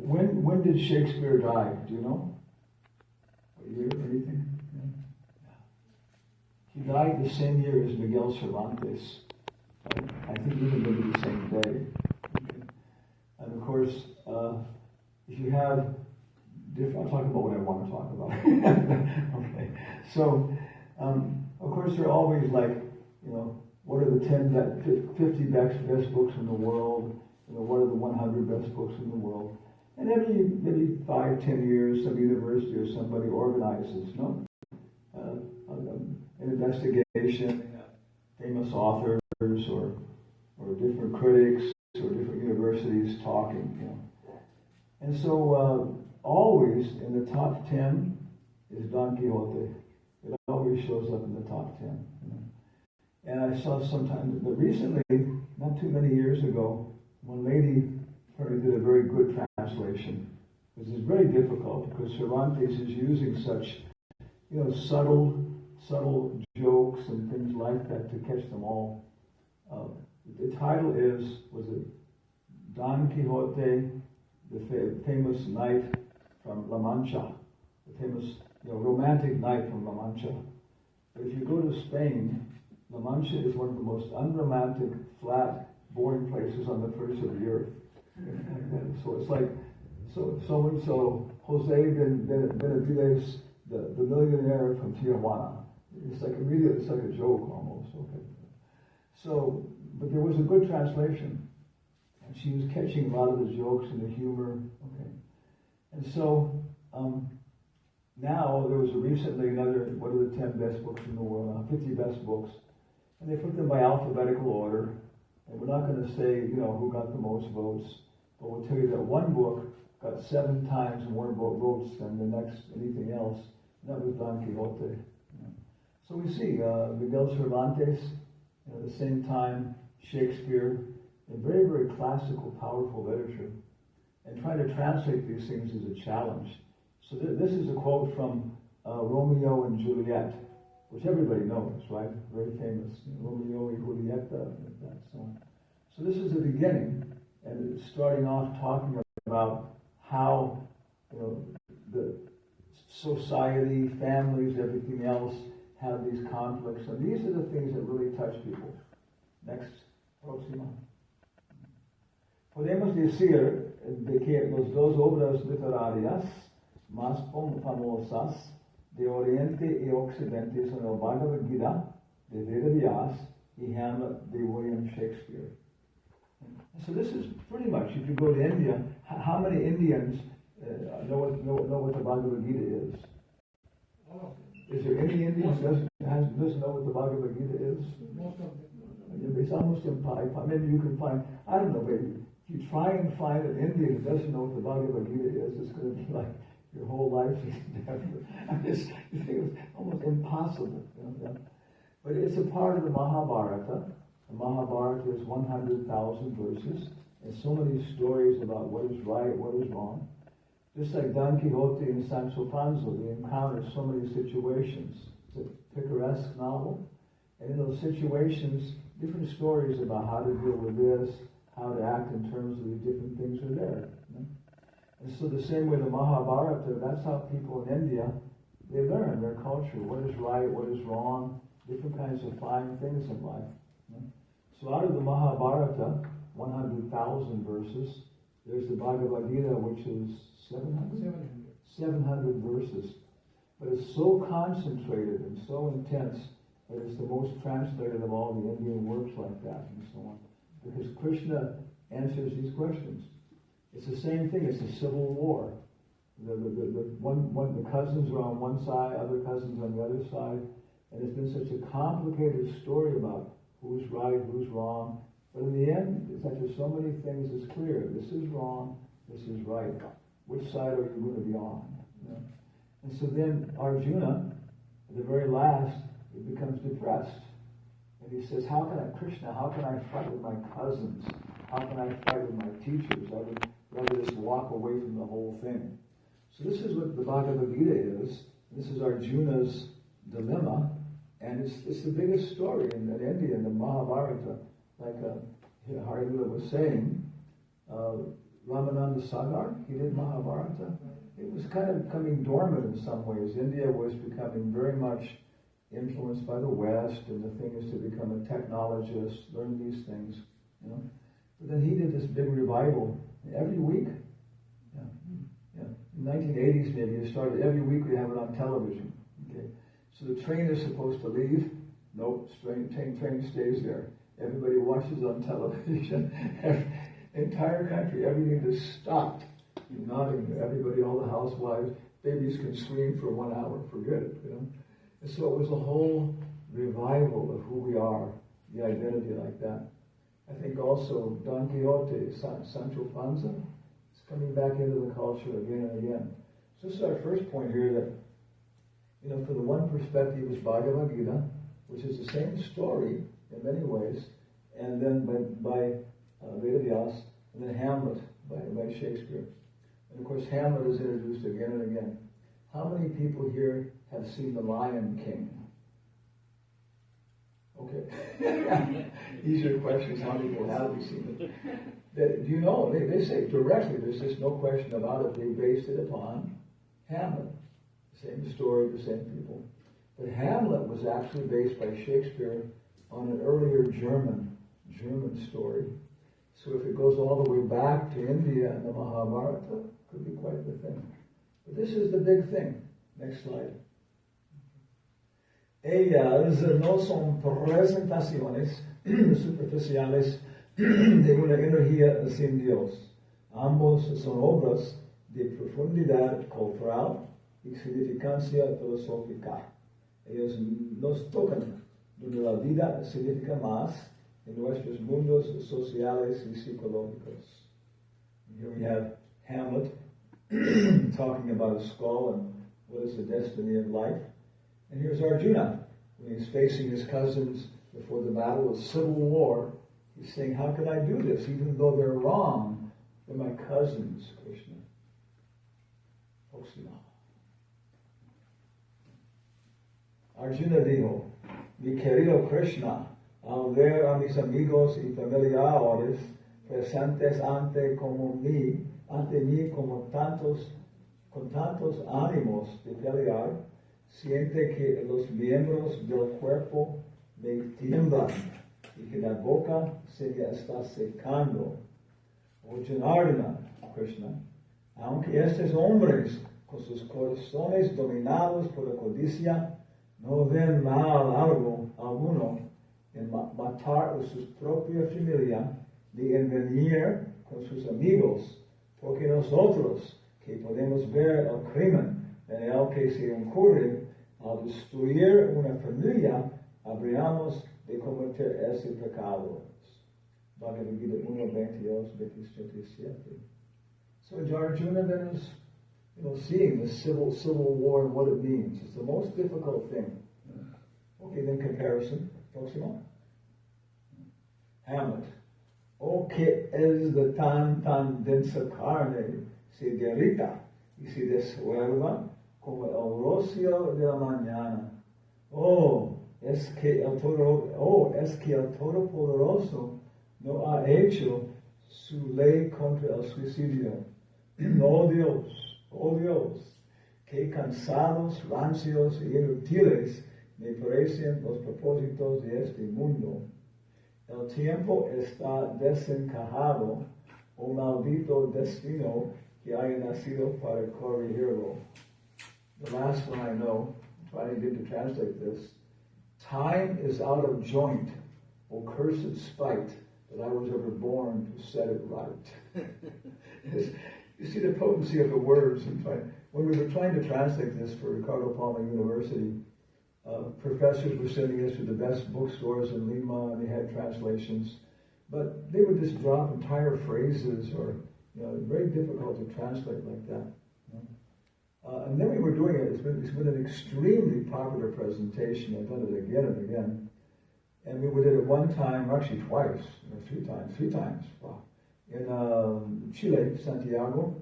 when did Shakespeare die? Do you know? What year? Anything? Yeah. He died the same year as Miguel Cervantes. I think even maybe the same day. Okay. And of course, if you have different, I'll talk about what I want to talk about. Okay. So, of course, they're always like, what are the 50 best books in the world? What are the 100 best books in the world? And every maybe 5-10 years, some university or somebody organizes, an investigation, famous authors or different critics or different universities talking, And so always in the top 10 is Don Quixote. It always shows up in the top 10. And I saw sometime, but recently, not too many years ago, one lady apparently did a very good translation. This is very difficult because Cervantes is using such, subtle jokes and things like that to catch them all. The title was it Don Quixote, the famous knight from La Mancha, the famous, romantic knight from La Mancha. But if you go to Spain, La Mancha is one of the most unromantic, flat, boring places on the face of the earth. So it's like, so Jose Benavides, the millionaire from Tijuana. It's like it's like a joke almost. Okay. So, but there was a good translation, and she was catching a lot of the jokes and the humor. Okay. And so now there was recently another, what are the 10 best books in the world? 50 best books, and they put them by alphabetical order. And we're not going to say, who got the most votes, but we'll tell you that one book got 7 times more votes than the next anything else, and that was Don Quixote. So we see Miguel Cervantes, at the same time Shakespeare, in very, very classical, powerful literature, and trying to translate these things is a challenge. So this is a quote from Romeo and Juliet, which everybody knows, right? Very famous, Romeo y Julieta, that song. So this is the beginning, and it's starting off talking about how, the society, families, everything else have these conflicts, and these are the things that really touch people. Next, próxima. Podemos decir de que las dos obras literarias más famosas de Oriente y Occidente son el Bhagavad Gita de Veda Vyas y Hamlet de William Shakespeare. So this is pretty much, if you go to India, how many Indians know what the Bhagavad Gita is? Is there any Indian who doesn't know what the Bhagavad Gita is? It's almost impossible. Maybe you can find, I don't know, maybe if you try and find an Indian who doesn't know what the Bhagavad Gita is, it's going to be like your whole life is different. You think it's almost impossible. But it's a part of the Mahabharata. The Mahabharata is 100,000 verses, and so many stories about what is right, what is wrong. Just like Don Quixote and Sancho Panza, they encounter so many situations. It's a picaresque novel, and in those situations, different stories about how to deal with this, how to act in terms of the different things are there. And so the same way the Mahabharata, that's how people in India, they learn their culture, what is right, what is wrong, different kinds of fine things in life. So out of the Mahabharata, 100,000 verses, there's the Bhagavad Gita, which is 700 verses. But it's so concentrated and so intense that it's the most translated of all the Indian works like that and so on. Because Krishna answers these questions. It's the same thing, it's a civil war. The cousins are on one side, other cousins on the other side, and it's been such a complicated story about who's right, who's wrong. But in the end, it's after so many things, it's clear. This is wrong, this is right. Which side are you going to be on? And so then Arjuna, at the very last, he becomes depressed. And he says, Krishna, how can I fight with my cousins? How can I fight with my teachers? I would rather just walk away from the whole thing. So this is what the Bhagavad Gita is. This is Arjuna's dilemma. And it's the biggest story in India, in the Mahabharata. Like Harilal was saying, Ramananda Sagar, he did Mahabharata. It was kind of coming dormant in some ways. India was becoming very much influenced by the West, and the thing is to become a technologist, learn these things, you know. But then he did this big revival every week. In the 1980s maybe, it started every week we have it on television. Okay, so the train is supposed to leave. Nope, train stays there. Everybody watches on television. Entire country, everything just stopped. You're nodding. Everybody, all the housewives, babies can scream for 1 hour. Forget it, you know. And so it was a whole revival of who we are, the identity like that. I think also Don Quixote, Sancho Panza, is coming back into the culture again and again. So this is our first point here that, you know, from the one perspective is Bhagavad Gita, which is the same story in many ways, and then by Vedavyas, and then Hamlet by Shakespeare. And of course Hamlet is introduced again and again. How many people here have seen The Lion King? Okay. Easier questions, how many people have seen it? Do you know, they say directly, there's just no question about it, they based it upon Hamlet. The same story, the same people. But Hamlet was actually based by Shakespeare on an earlier German story. So if it goes all the way back to India and the Mahabharata, it could be quite the thing. But this is the big thing. Next slide. Ellas no son presentaciones superficiales de una energía sin Dios. Ambos son obras de profundidad cultural y significancia filosófica. Ellos nos tocan donde la vida significa más en nuestros mundos sociales y psicológicos. Here we have Hamlet talking about a skull and what is the destiny of life. And here's Arjuna, when he's facing his cousins before the battle of civil war. He's saying, how can I do this? Even though they're wrong, they're my cousins, Krishna. Arjuna dijo, mi querido Krishna, al ver a mis amigos y familiares presentes ante mí con tantos ánimos de pelear, siente que los miembros del cuerpo me tiemblan y que la boca se me está secando. O Janardana, Krishna, aunque estos hombres con sus corazones dominados por la codicia no ven mal alguno en matar a su propia familia ni en venir con sus amigos, porque nosotros que podemos ver el crimen en el que se incurre al destruir una familia, habríamos de cometer ese pecado. Bhagavad Gita 1:22-27. So Arjuna then is, seeing the civil war and what it means. It's the most difficult thing. Okay, then comparison. Próximo. Hamlet. O que es de tan densa carne se derrita y se disuelva como el rocío de la mañana. Es que el Todopoderoso no ha hecho su ley contra el suicidio. Oh Dios, qué cansados, rancios e inútiles me parecen los propósitos de este mundo. El tiempo está desencajado, maldito destino que haya nacido para corregirlo. The last one I know, I'm trying to translate this. Time is out of joint, O cursed spite, that I was ever born to set it right. You see the potency of the words. When we were trying to translate this for Ricardo Palma University, professors were sending us to the best bookstores in Lima, and they had translations, but they would just drop entire phrases, or very difficult to translate like that. And then we were doing it. It's been an extremely popular presentation. I've done it again and again, and we did it one time, actually twice, three times. Wow. In Chile, Santiago,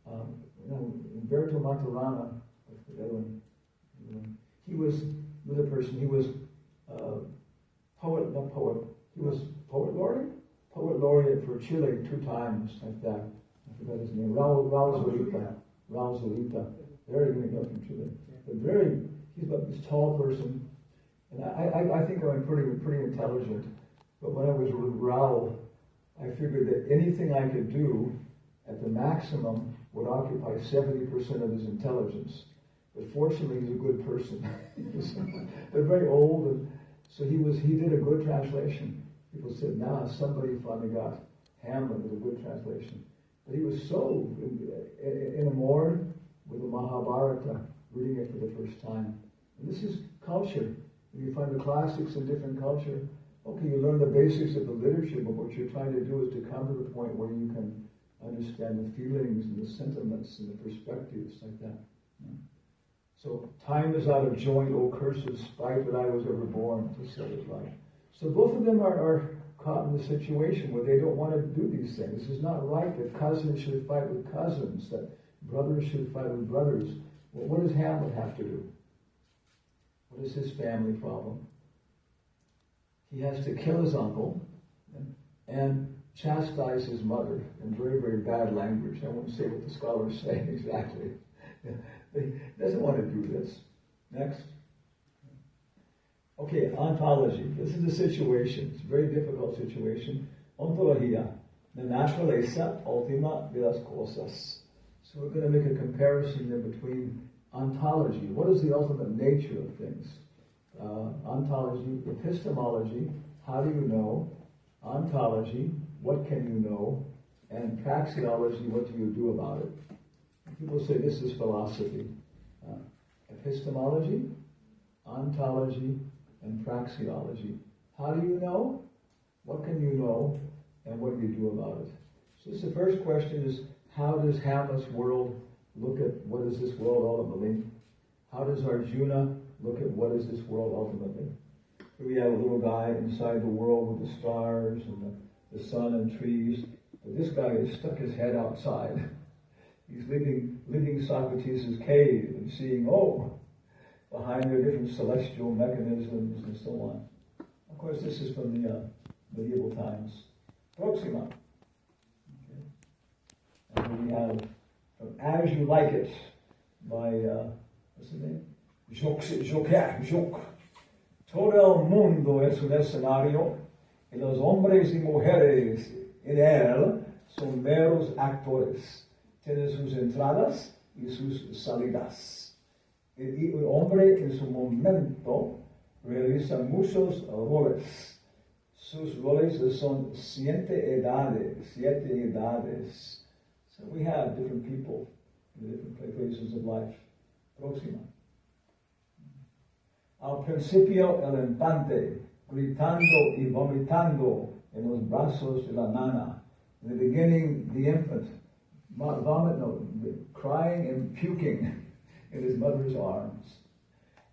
Humberto Maturana, he was another person. He was poet laureate for Chile 2 times, like that. forgot his name. Raul Zulita. Very good from Chile. But he's this tall person. And I think I'm pretty intelligent. But when I was with Raul, I figured that anything I could do at the maximum would occupy 70% of his intelligence. But fortunately, he's a good person. They're very old, and so he did a good translation. People said, "Nah, somebody finally got Hamlet with a good translation." But he was so enamored with the Mahabharata, reading it for the first time. And this is culture. When you find the classics in different culture, okay, you learn the basics of the literature, but what you're trying to do is to come to the point where you can understand the feelings and the sentiments and the perspectives like that. So, time is out of joint, O cursed spite that I was ever born, to set it right. So both of them are caught in the situation where they don't want to do these things. It's not right that cousins should fight with cousins, that brothers should fight with brothers. Well, what does Hamlet have to do? What is his family problem? He has to kill his uncle and chastise his mother in very, very bad language. I won't say what the scholars say exactly. He doesn't want to do this. Next. Okay, ontology. This is a situation. It's a very difficult situation. Ontología, la naturaleza última de las cosas. So we're going to make a comparison here between ontology. What is the ultimate nature of things? Ontology, epistemology, how do you know? Ontology, what can you know? And praxeology, what do you do about it? People say this is philosophy. Epistemology, ontology, and praxeology. How do you know? What can you know? And what do you do about it? So the first question is, how does Hamlet's world look at what is this world ultimately? How does Arjuna look at what is this world ultimately? Here we have a little guy inside the world with the stars and the sun and trees. But this guy has stuck his head outside. He's leaving Socrates' cave and seeing, behind there are different celestial mechanisms and so on. Of course, this is from the medieval times. Proxima. Okay. And then we have from As You Like It by, what's his name? Joc. Todo el mundo es un escenario y los hombres y mujeres en él son meros actores. Tiene sus entradas y sus salidas. Y el hombre en su momento realiza muchos roles. Sus roles son 7 edades. So we have different people in different places of life. Próxima. Al principio el infante, gritando y vomitando en los brazos de la nana. In the beginning, the infant, crying and puking in his mother's arms.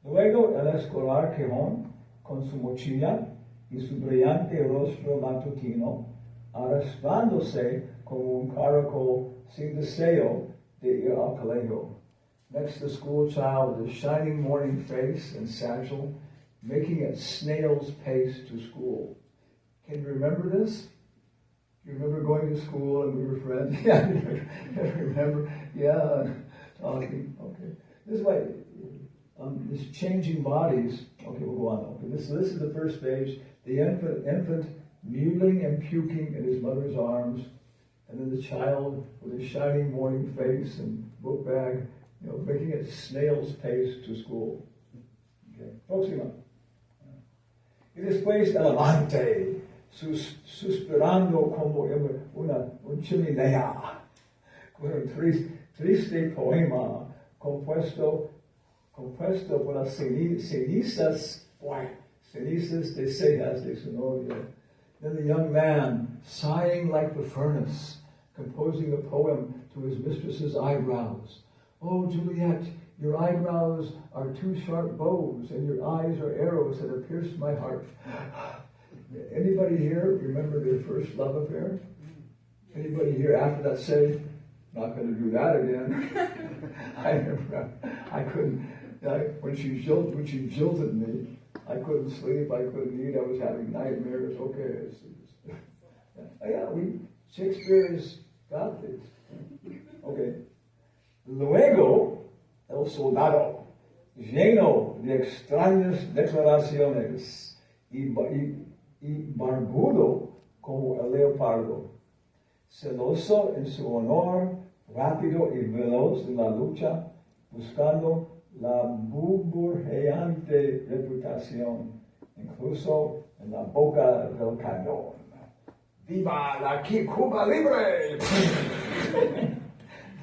Luego el escolar quejón, con su mochila y su brillante rostro matutino, arrastrándose como un caracol sin deseo de ir al colegio. Next, the school child with a shining morning face and satchel, making a snail's pace to school. Can you remember this? You remember going to school and we were friends? Yeah, I remember. Yeah, talking. Okay. This is why this changing bodies. Okay, we'll go on. Okay, this is the first stage. The infant mewling and puking in his mother's arms, and then the child with his shining morning face and book bag, making a snail's pace to school. Okay, próxima. Y después el amante, suspirando como un chimenea, con un triste poema compuesto por las cenizas de cejas de su novia. Then the young man, sighing like the furnace, composing a poem to his mistress's eyebrows. Oh, Juliet, your eyebrows are 2 sharp bows, and your eyes are arrows that have pierced my heart. Anybody here remember their first love affair? Anybody here after that say, not going to do that again? I couldn't. When she jilted me, I couldn't sleep. I couldn't eat. I was having nightmares. Okay, Shakespeare has got this. lleno de extrañas declaraciones y barbudo como el leopardo, celoso en su honor, rápido y veloz en la lucha, buscando la burbujeante reputación, incluso en la boca del cañón. ¡Viva la Cuba Libre!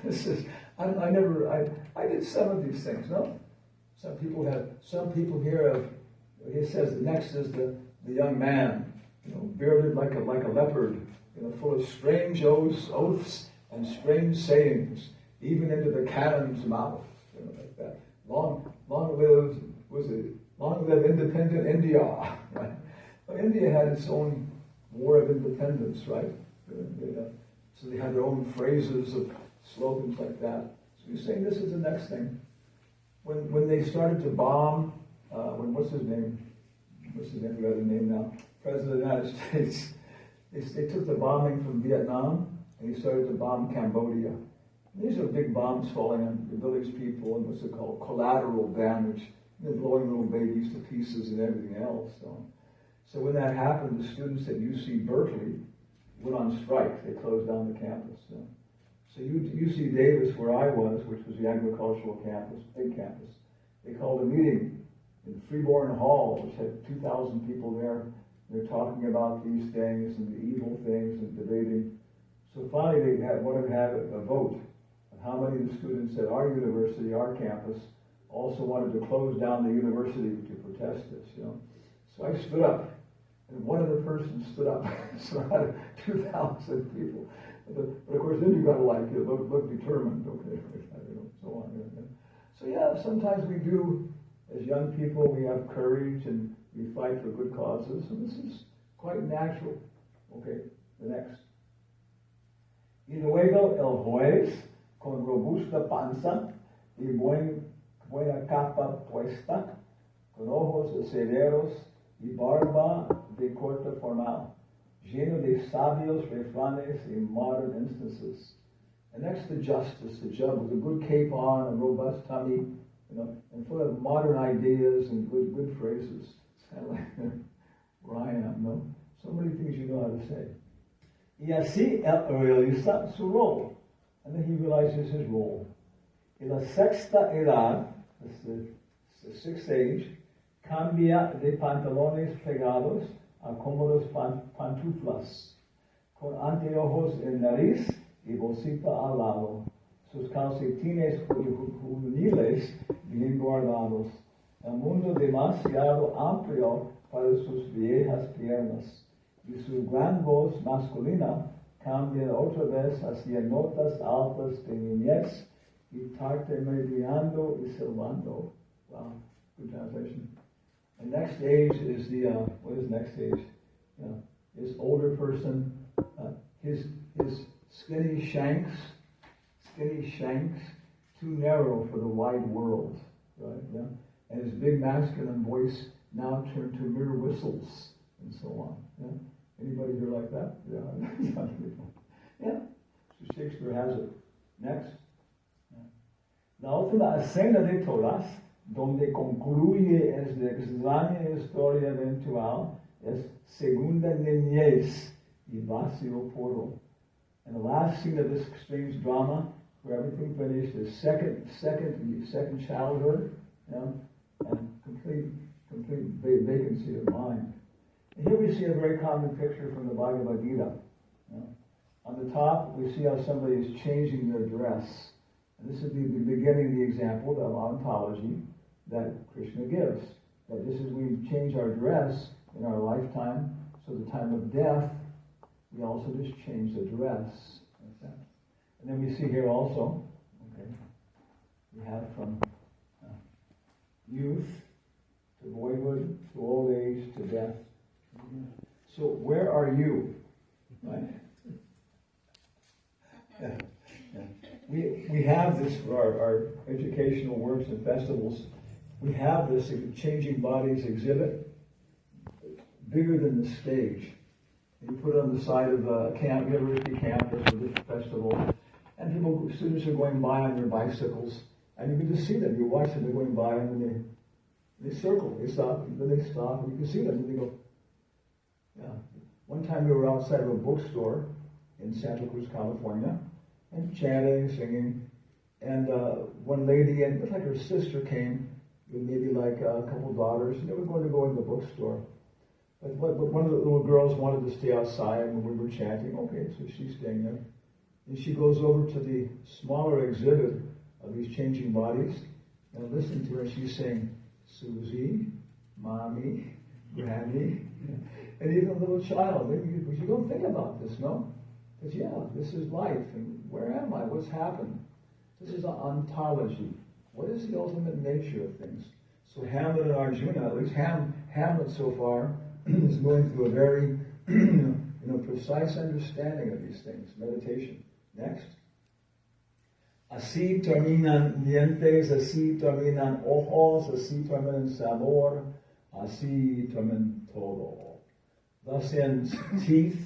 This is, I did some of these things, no? Some people here have, he says next is the young man, bearded like a leopard, full of strange oaths and strange sayings, even into the cannon's mouth, like that. Long live independent India, right? Well, India had its own war of independence, right? So they had their own phrases of slogans like that. So he's saying this is the next thing. When they started to bomb, what's his name? We got a name now. President of the United States. They took the bombing from Vietnam and he started to bomb Cambodia. And these are big bombs falling on the village people and what's it called? Collateral damage. They're blowing little babies to pieces and everything else. So when that happened, the students at UC Berkeley went on strike. They closed down the campus. So UC Davis, where I was, which was the agricultural campus, big campus, they called a meeting in Freeborn Hall, which had 2,000 people there. They're talking about these things and the evil things and debating. So finally they wanted to have a vote on how many of the students at our university, our campus, also wanted to close down the university to protest this, So I stood up, and one other person stood up, so out of 2,000 people. But of course, then you got to look determined, okay, so on. So yeah, sometimes we do, as young people, we have courage and we fight for good causes, and this is quite natural. Okay, the next. Y luego el juez, con robusta panza y buena capa puesta, con ojos severos y barba de corte formal, lleno de sabios refranes y modern instances. And next to justice, the judge with a good cape on, a robust tummy, and full of modern ideas and good phrases. It's kind of like where I am, no? So many things you know how to say. Y así él realiza su role. And then he realizes his role. En la sexta edad, the sixth age, cambia de pantalones pegados a cómodos pantuflas, con anteojos en nariz y bolsita al lado, sus calcetines juveniles bien guardados, el mundo demasiado amplio para sus viejas piernas, y su gran voz masculina cambia otra vez hacia notas altas de niñez y tartamudeando y silbando. Wow, good translation. The next stage is what is next stage? This older person, his skinny shanks, too narrow for the wide world, right? Yeah? And his big masculine voice now turned to mere whistles and so on. Yeah? Anybody here like that? Yeah. Yeah. So Shakespeare has it. Next. Yeah. La última escena de todas, donde concluye esta extraña historia eventual, es segunda niñez y vacío puro. And the last scene of this strange drama, where everything finished, is second childhood, and complete vacancy of mind. And here we see a very common picture from the Bhagavad Gita. On the top, we see how somebody is changing their dress. And this is the beginning of the example of ontology that Krishna gives. That just as we change our dress in our lifetime, so the time of death, we also just change the dress. Like that. And then we see here also, we have from youth to boyhood to old age to death. So where are you? Right? Yeah. We have this for our educational works and festivals. We have this Changing Bodies exhibit, bigger than the stage. You put it on the side of a university campus or this festival, and students are going by on their bicycles, And you can just see them. You watch them, they're going by, and then they circle, they stop, and then they stop, and you can see them, and they go, yeah. One time we were outside of a bookstore in Santa Cruz, California, and chanting, singing, and one lady, and it looked like her sister came, with maybe like a couple daughters, and they were going to go in the bookstore. But one of the little girls wanted to stay outside when we were chanting. Okay, so she's staying there. And she goes over to the smaller exhibit of these changing bodies, and listen to her, and she's saying, Susie, Mommy, Granny, and even a little child. You don't think about this, no? Because yeah, this is life, and where am I? What's happened? This is an ontology. What is the ultimate nature of things? So Hamlet and Arjuna, at least Hamlet so far, is going through a very precise understanding of these things. Meditation. Next. Así terminan dientes, así terminan ojos, así terminan sabor, así terminan todo. Thus ends teeth,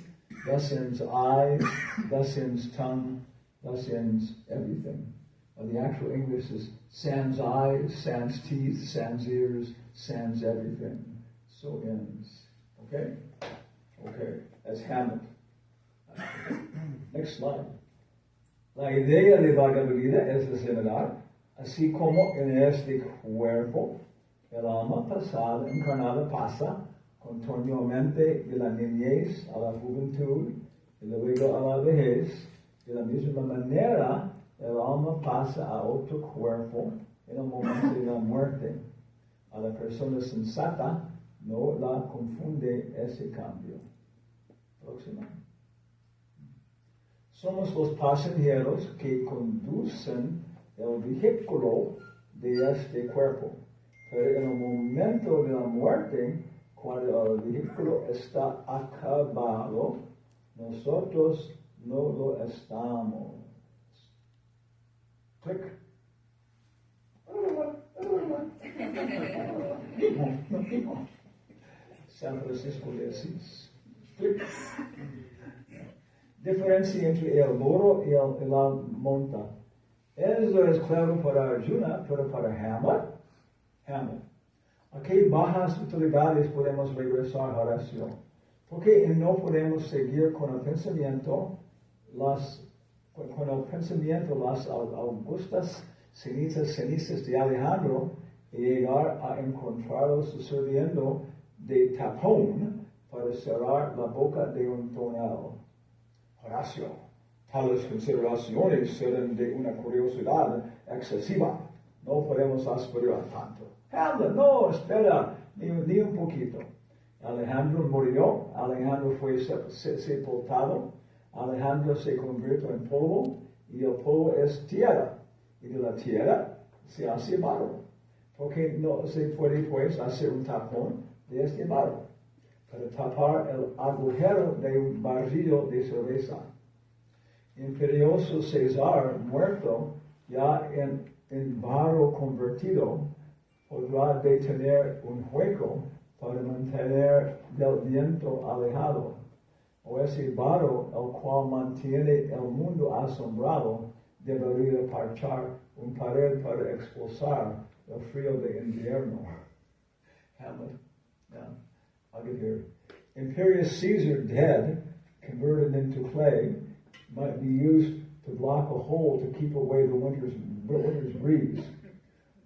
thus ends eyes, thus ends tongue, thus ends everything. The actual English is sans eyes, sans teeth, sans ears, sans everything. So ends. Okay? Okay. That's Hamlet. Next slide. La idea de vaga vida es de similar, así como en este cuerpo, el alma pasada, encarnada, pasa continuamente de la niñez a la juventud y luego a la vejez. De la misma manera, el alma pasa a otro cuerpo en el momento de la muerte. A la persona sensata no la confunde ese cambio. Próxima. Somos los pasajeros que conducen el vehículo de este cuerpo. Pero en el momento de la muerte, cuando el vehículo está acabado, nosotros no lo estamos. Click. San Francisco de Asís. Click. Diferencia entre el burro y la monta. Eso es claro para Arjuna, pero para Hamlet. ¿A qué bajas utilidades podemos regresar, Horacio? Porque no podemos seguir con el pensamiento las augustas cenizas de Alejandro y llegar a encontrarlo sucediendo de tapón para cerrar la boca de un tonel. Horacio, tales consideraciones serán de una curiosidad excesiva. No podemos aspirar tanto. Hamlet, no, espera, ni un poquito. Alejandro murió, Alejandro fue sepultado, Alejandro se convirtió en polvo, y el polvo es tierra, y de la tierra se hace barro. Porque no se puede pues hacer un tapón de este barro para tapar el agujero de un barril de cerveza. Imperioso César, muerto, ya en barro convertido, podrá detener un hueco para mantener del viento alejado. O ese barro, el cual mantiene el mundo asombrado, debería parchar un pared para expulsar el frío de invierno. Hamlet. Yeah, I'll get here. Imperious Caesar, dead, converted into clay, might be used to block a hole to keep away the winter's breeze.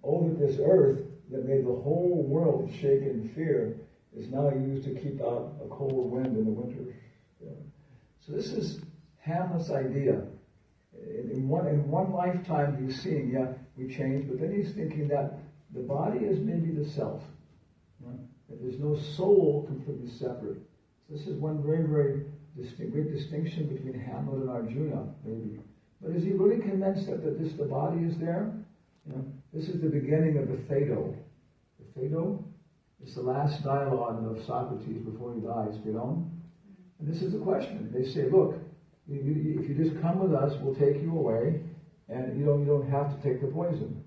Oh, that this earth that made the whole world shake in fear is now used to keep out a cold wind in the winter. Yeah. So this is Hamlet's idea. In one lifetime he's seeing, yeah, we change, but then he's thinking that the body is maybe the self. Yeah? That there's no soul completely separate. So this is one very, very great distinction between Hamlet and Arjuna, maybe. But is he really convinced that the body is there? You know, this is the beginning of the Phaedo. The Phaedo is the last dialogue of Socrates before he dies, Phaedon. And this is the question. They say, look, if you just come with us, we'll take you away, and you don't have to take the poison.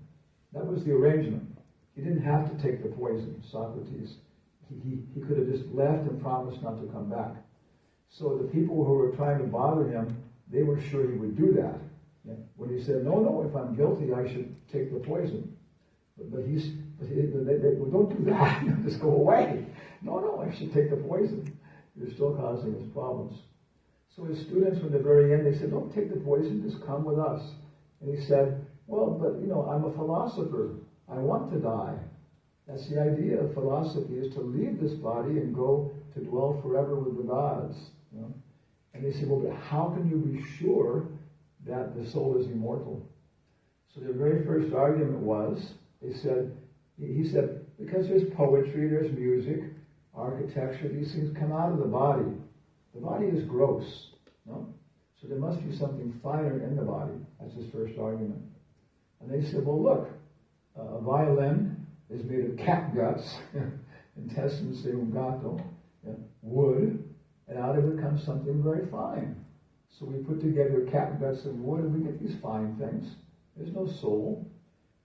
That was the arrangement. He didn't have to take the poison, Socrates. He could have just left and promised not to come back. So the people who were trying to bother him, they were sure he would do that. Yeah. When he said, no, if I'm guilty, I should take the poison. But they well, don't do that. Just go away. No, I should take the poison. You're still causing us problems. So his students, from the very end, they said, don't take the poison, just come with us. And he said, well, but I'm a philosopher. I want to die. That's the idea of philosophy, is to leave this body and go to dwell forever with the gods. And they said, well, but how can you be sure that the soul is immortal? So their very first argument was, he said, because there's poetry, there's music, architecture, these things come out of the body. The body is gross, no? So there must be something finer in the body. That's his first argument. And they said, well, look, a violin is made of cat guts, intestines de un gato, wood, and out of it comes something very fine. So we put together cat guts and wood, and we get these fine things. There's no soul.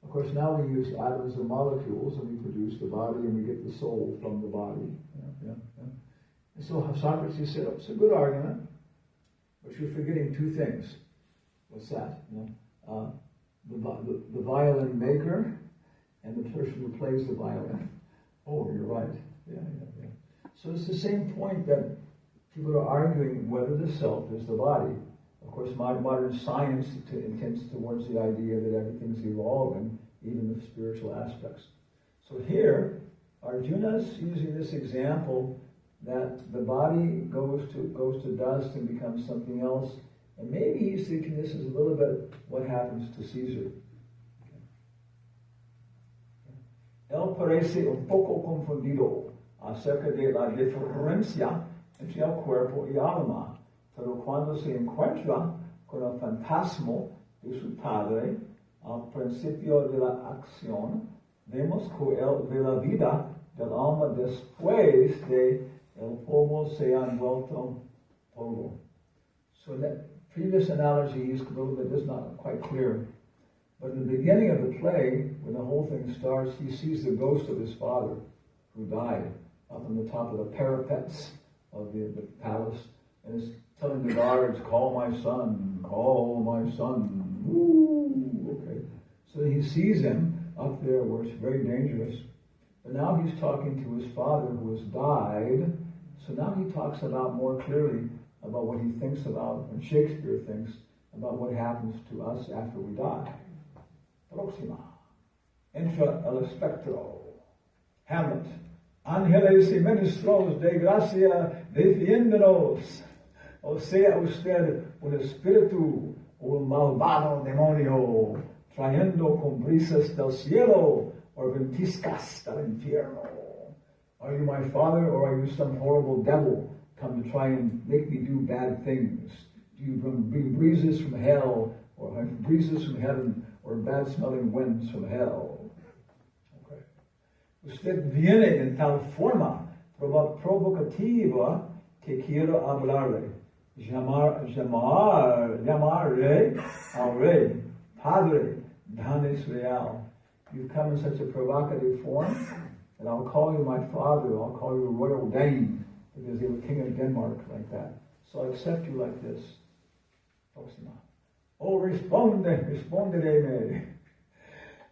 Of course, now we use atoms and molecules, and we produce the body, and we get the soul from the body. And so Socrates said, it's a good argument, but you're forgetting two things. What's that? The violin maker and the person who plays the violin. Oh, you're right. Yeah. So it's the same point that people are arguing whether the self is the body. Of course, modern science tends towards the idea that everything's evolving, even the spiritual aspects. So here, Arjuna's using this example that the body goes to dust and becomes something else, and maybe he's thinking this is a little bit what happens to Caesar. Él parece un poco confundido acerca de la diferencia entre el cuerpo y alma, pero cuando se encuentra con el fantasma de su padre al principio de la acción, vemos que él ve la vida del alma después de el polvo se han vuelto polvo. So that previous analogy is a little bit, is not quite clear. But in the beginning of the play, when the whole thing starts, he sees the ghost of his father, who died, up on the top of the parapets of the palace, and is telling the guards, call my son, call my son. Woo! Okay. So he sees him up there where it's very dangerous. But now he's talking to his father who has died. So now he talks about more clearly about what he thinks about, and Shakespeare thinks about what happens to us after we die. Próxima. Entra el espectro. Hamlet. Ángeles y ministros de gracia, defiéndonos. O sea usted un espíritu o un malvado demonio, trayendo con brisas del cielo or ventiscas del infierno. Are you my father, or are you some horrible devil come to try and make me do bad things? Do you bring breezes from hell, or breezes from heaven, or bad-smelling winds from hell? Okay. Usted viene en tal forma provocativa que quiero hablarle. Llamarle al rey, padre, danis real. You've come in such a provocative form, and I'll call you my father, I'll call you royal Dane, because they were king of Denmark like that. So I accept you like this. Próxima. Oh, respondeme.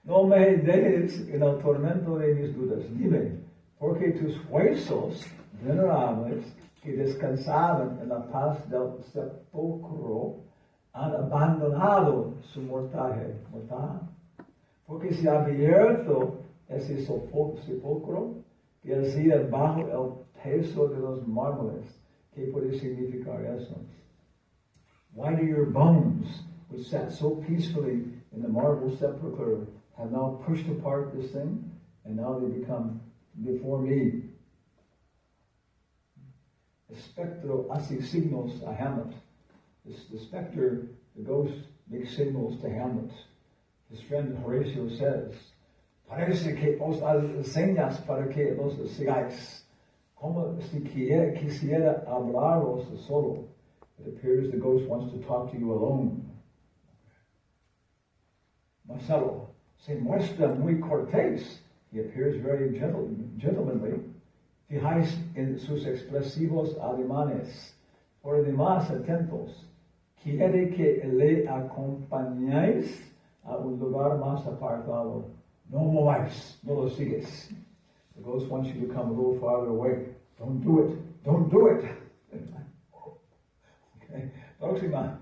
No me dejes en el tormento de mis dudas. Dime, porque tus huesos venerables que descansaban en la paz del sepulcro han abandonado su mortaje. Porque se ha abierto ese sepulcro que hacía bajo el peso de los mármoles. ¿Qué puede significar eso? Why do your bones, which sat so peacefully in the marble sepulchre, have now pushed apart this thing, and now they become before me? The spectro hace signos a Hamlet. The spectre, the ghost, makes signals to Hamlet. His friend Horatio says, parece que os enseñas para que los sigáis, como si quisiera hablaros solo. It appears the ghost wants to talk to you alone. Marcelo se muestra muy cortés. He appears very gentlemanly. Fijáis en sus expresivos ademanes. Por demás atentos. quiere que le acompañéis a un lugar más apartado. No mováis, no lo sigues. The ghost wants you to come a little farther away. Don't do it. Don't do it. Okay. Próxima.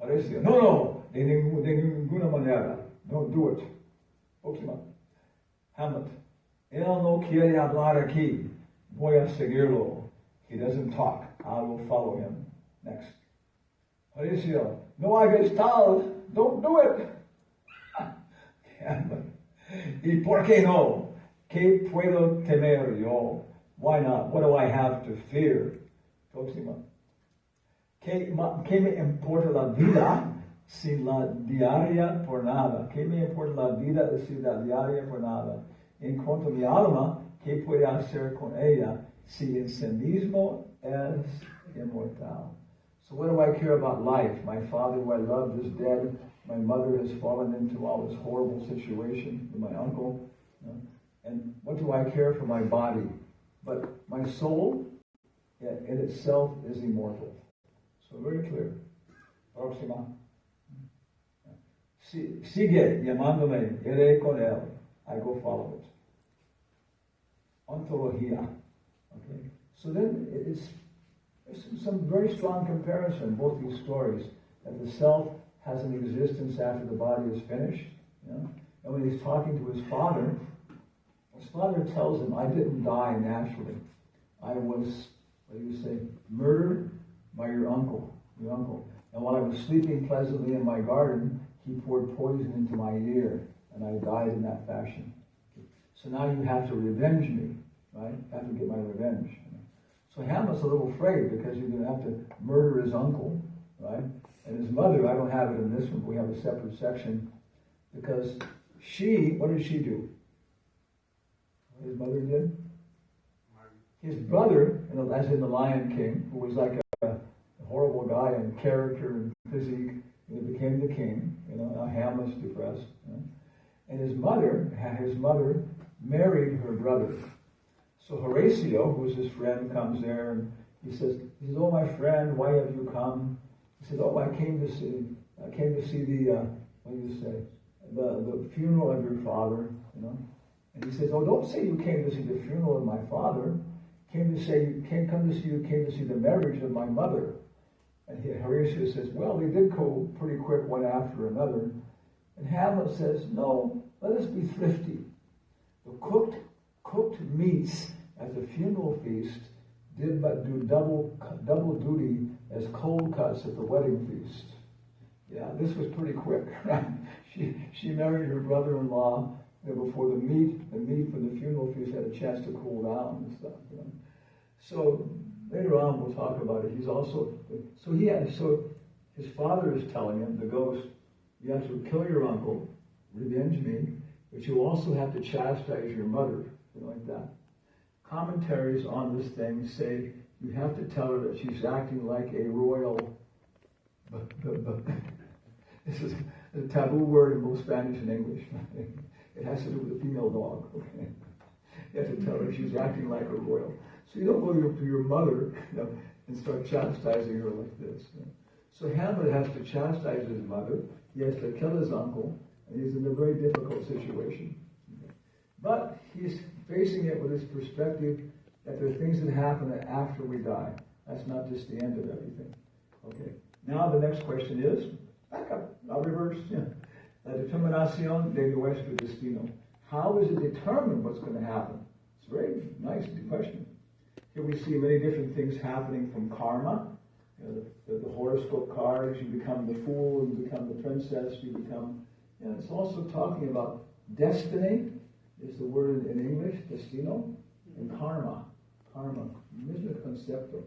Horacio. No, de ninguna manera. Don't do it. Próxima. Hamlet. Él no quiere hablar aquí. Voy a seguirlo. He doesn't talk. I will follow him. Next. Horacio. No hagas tal. Don't do it. Hamlet. ¿Y por qué no? ¿Qué puedo temer yo? Why not? What do I have to fear? Próxima. ¿Qué me importa la vida sin la diaria por nada? ¿Qué me importa la vida sin la diaria por nada? En cuanto a mi alma, ¿qué puede hacer con ella si en sí mismo es inmortal? So what do I care about life? My father who I loved is dead. My mother has fallen into all this horrible situation with my uncle. And what do I care for my body? But my soul in itself is immortal. So very clear. Próxima. Sigue llamándome, iré con él. I go follow it. Ontología. Okay. So then there's some very strong comparison, both these stories, that the self has an existence after the body is finished. You know? And when he's talking to his father tells him, I didn't die naturally. I was, murdered by your uncle. And while I was sleeping pleasantly in my garden, he poured poison into my ear, and I died in that fashion. So now you have to revenge me, right? I have to get my revenge. So Hamlet's a little afraid because you're going to have to murder his uncle, right? And his mother, I don't have it in this one, but we have a separate section, because what did she do? What his mother did? His brother, as in the Lion King, who was like a horrible guy in character and physique, became the king. Now Hamlet's depressed. And his mother married her brother. So Horatio, who's his friend, comes there and he says, "Oh, my friend, why have you come?" He said, "Oh, I came to see the the funeral of your father." And he says, "Oh, don't say you came to see the funeral of my father. You came to see the marriage of my mother." And Horatio says, "Well, they did go pretty quick one after another." And Hamlet says, "No, let us be thrifty. The cooked meats at the funeral feast did but do double duty as cold cuts at the wedding feast." Yeah, this was pretty quick, right? She married her brother-in-law before the meat from the funeral feast had a chance to cool down and stuff. So later on we'll talk about it. So his father is telling him, the ghost, you have to kill your uncle, revenge me, but you also have to chastise your mother, like that. Commentaries on this thing say you have to tell her that she's acting like a royal. This is a taboo word in both Spanish and English. It has to do with a female dog. Okay? You have to tell her she's acting like a royal. So you don't go to your mother and start chastising her like this. So Hamlet has to chastise his mother. He has to kill his uncle, and he's in a very difficult situation. But he's facing it with his perspective that there are things that happen after we die. That's not just the end of everything. Okay. Now the next question is, back up, I'll reverse. La determinación de nuestro destino. How is it determined what's going to happen? It's a very nice question. Here we see many different things happening from karma. The horoscope cards, you become the fool, you become the princess, you become... it's also talking about destiny, is the word in English, destino, and karma. Karma, mismo concepto.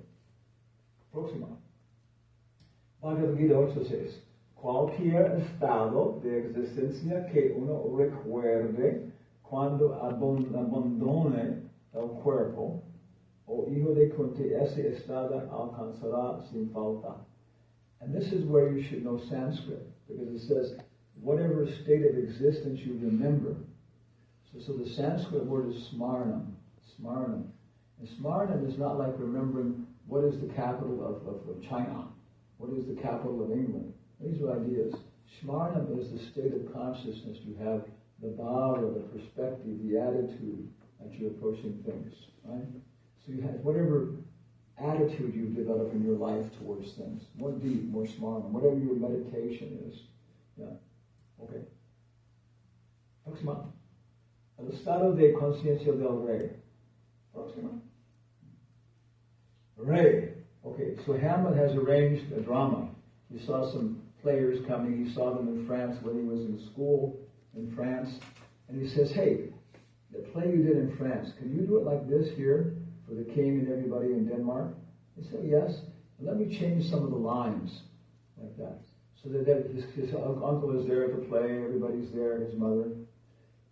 Próxima. Bhagavad Gita 8:6. Cualquier estado de existencia que uno recuerde cuando abandone el cuerpo o hijo de Kunti, ese estado alcanzará sin falta. And this is where you should know Sanskrit, because it says, whatever state of existence you remember. So the Sanskrit word is smarnam. And smarnam is not like remembering what is the capital of China. What is the capital of England? These are ideas. Smarnam is the state of consciousness. You have the bhava, the perspective, the attitude that you're approaching things, right? So you have whatever attitude you develop in your life towards things. More deep, more smarnam, whatever your meditation is. Yeah. Okay. Próxima. El estado de conciencia del rey. Próxima. Rey. Okay, so Hamlet has arranged a drama. He saw some players coming. He saw them in France when he was in school in France. And he says, hey, the play you did in France, can you do it like this here for the king and everybody in Denmark? He said, yes. Let me change some of the lines like that. So that his uncle is there at the play, everybody's there, his mother.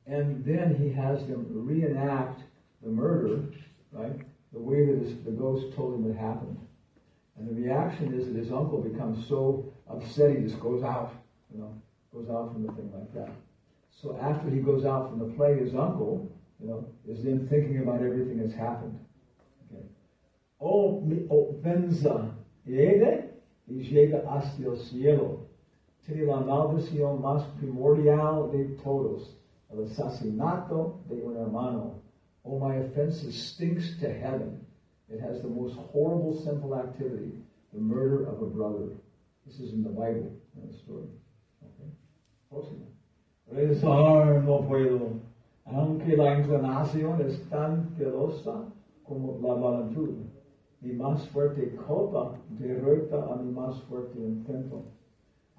And then he has them reenact the murder, right? The way that the ghost told him it happened. And the reaction is that his uncle becomes so upset he just goes out, goes out from the thing like that. So after he goes out from the play, his uncle, is then thinking about everything that's happened. Okay. O venza llegue y llega hasta el cielo. Tiene la maldición más primordial de todos, el asesinato de un hermano. Oh, my offenses stinks to heaven. It has the most horrible, simple activity, the murder of a brother. This is in the Bible, in the story. Okay? Próximo. Rezar no puedo, aunque la inclinación es tan celosa como la valentía. Mi más fuerte culpa derrota a mi más fuerte intento.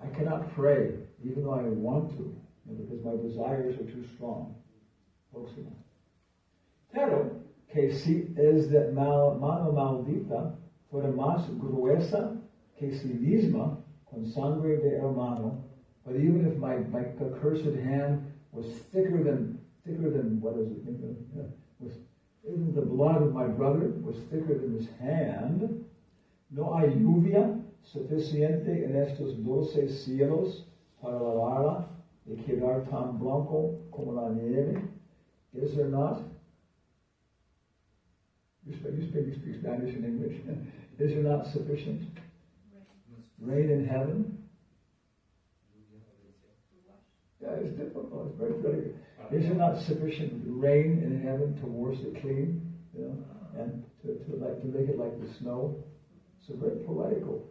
I cannot pray, even though I want to, because my desires are too strong. Próximo. Pero que si es de mano maldita fuera más gruesa que sí misma con sangre de hermano, but even if my accursed hand was thicker than what is it? Even the blood of my brother was thicker than his hand. No hay lluvia suficiente en estos 12 cielos para lavarla y quedar tan blanco como la nieve. Is there not? You speak Spanish and English. Is there not sufficient rain in heaven? Yeah, it's difficult. It's very good. Is there not sufficient rain in heaven to wash it clean? And to make it like the snow? So very poetical.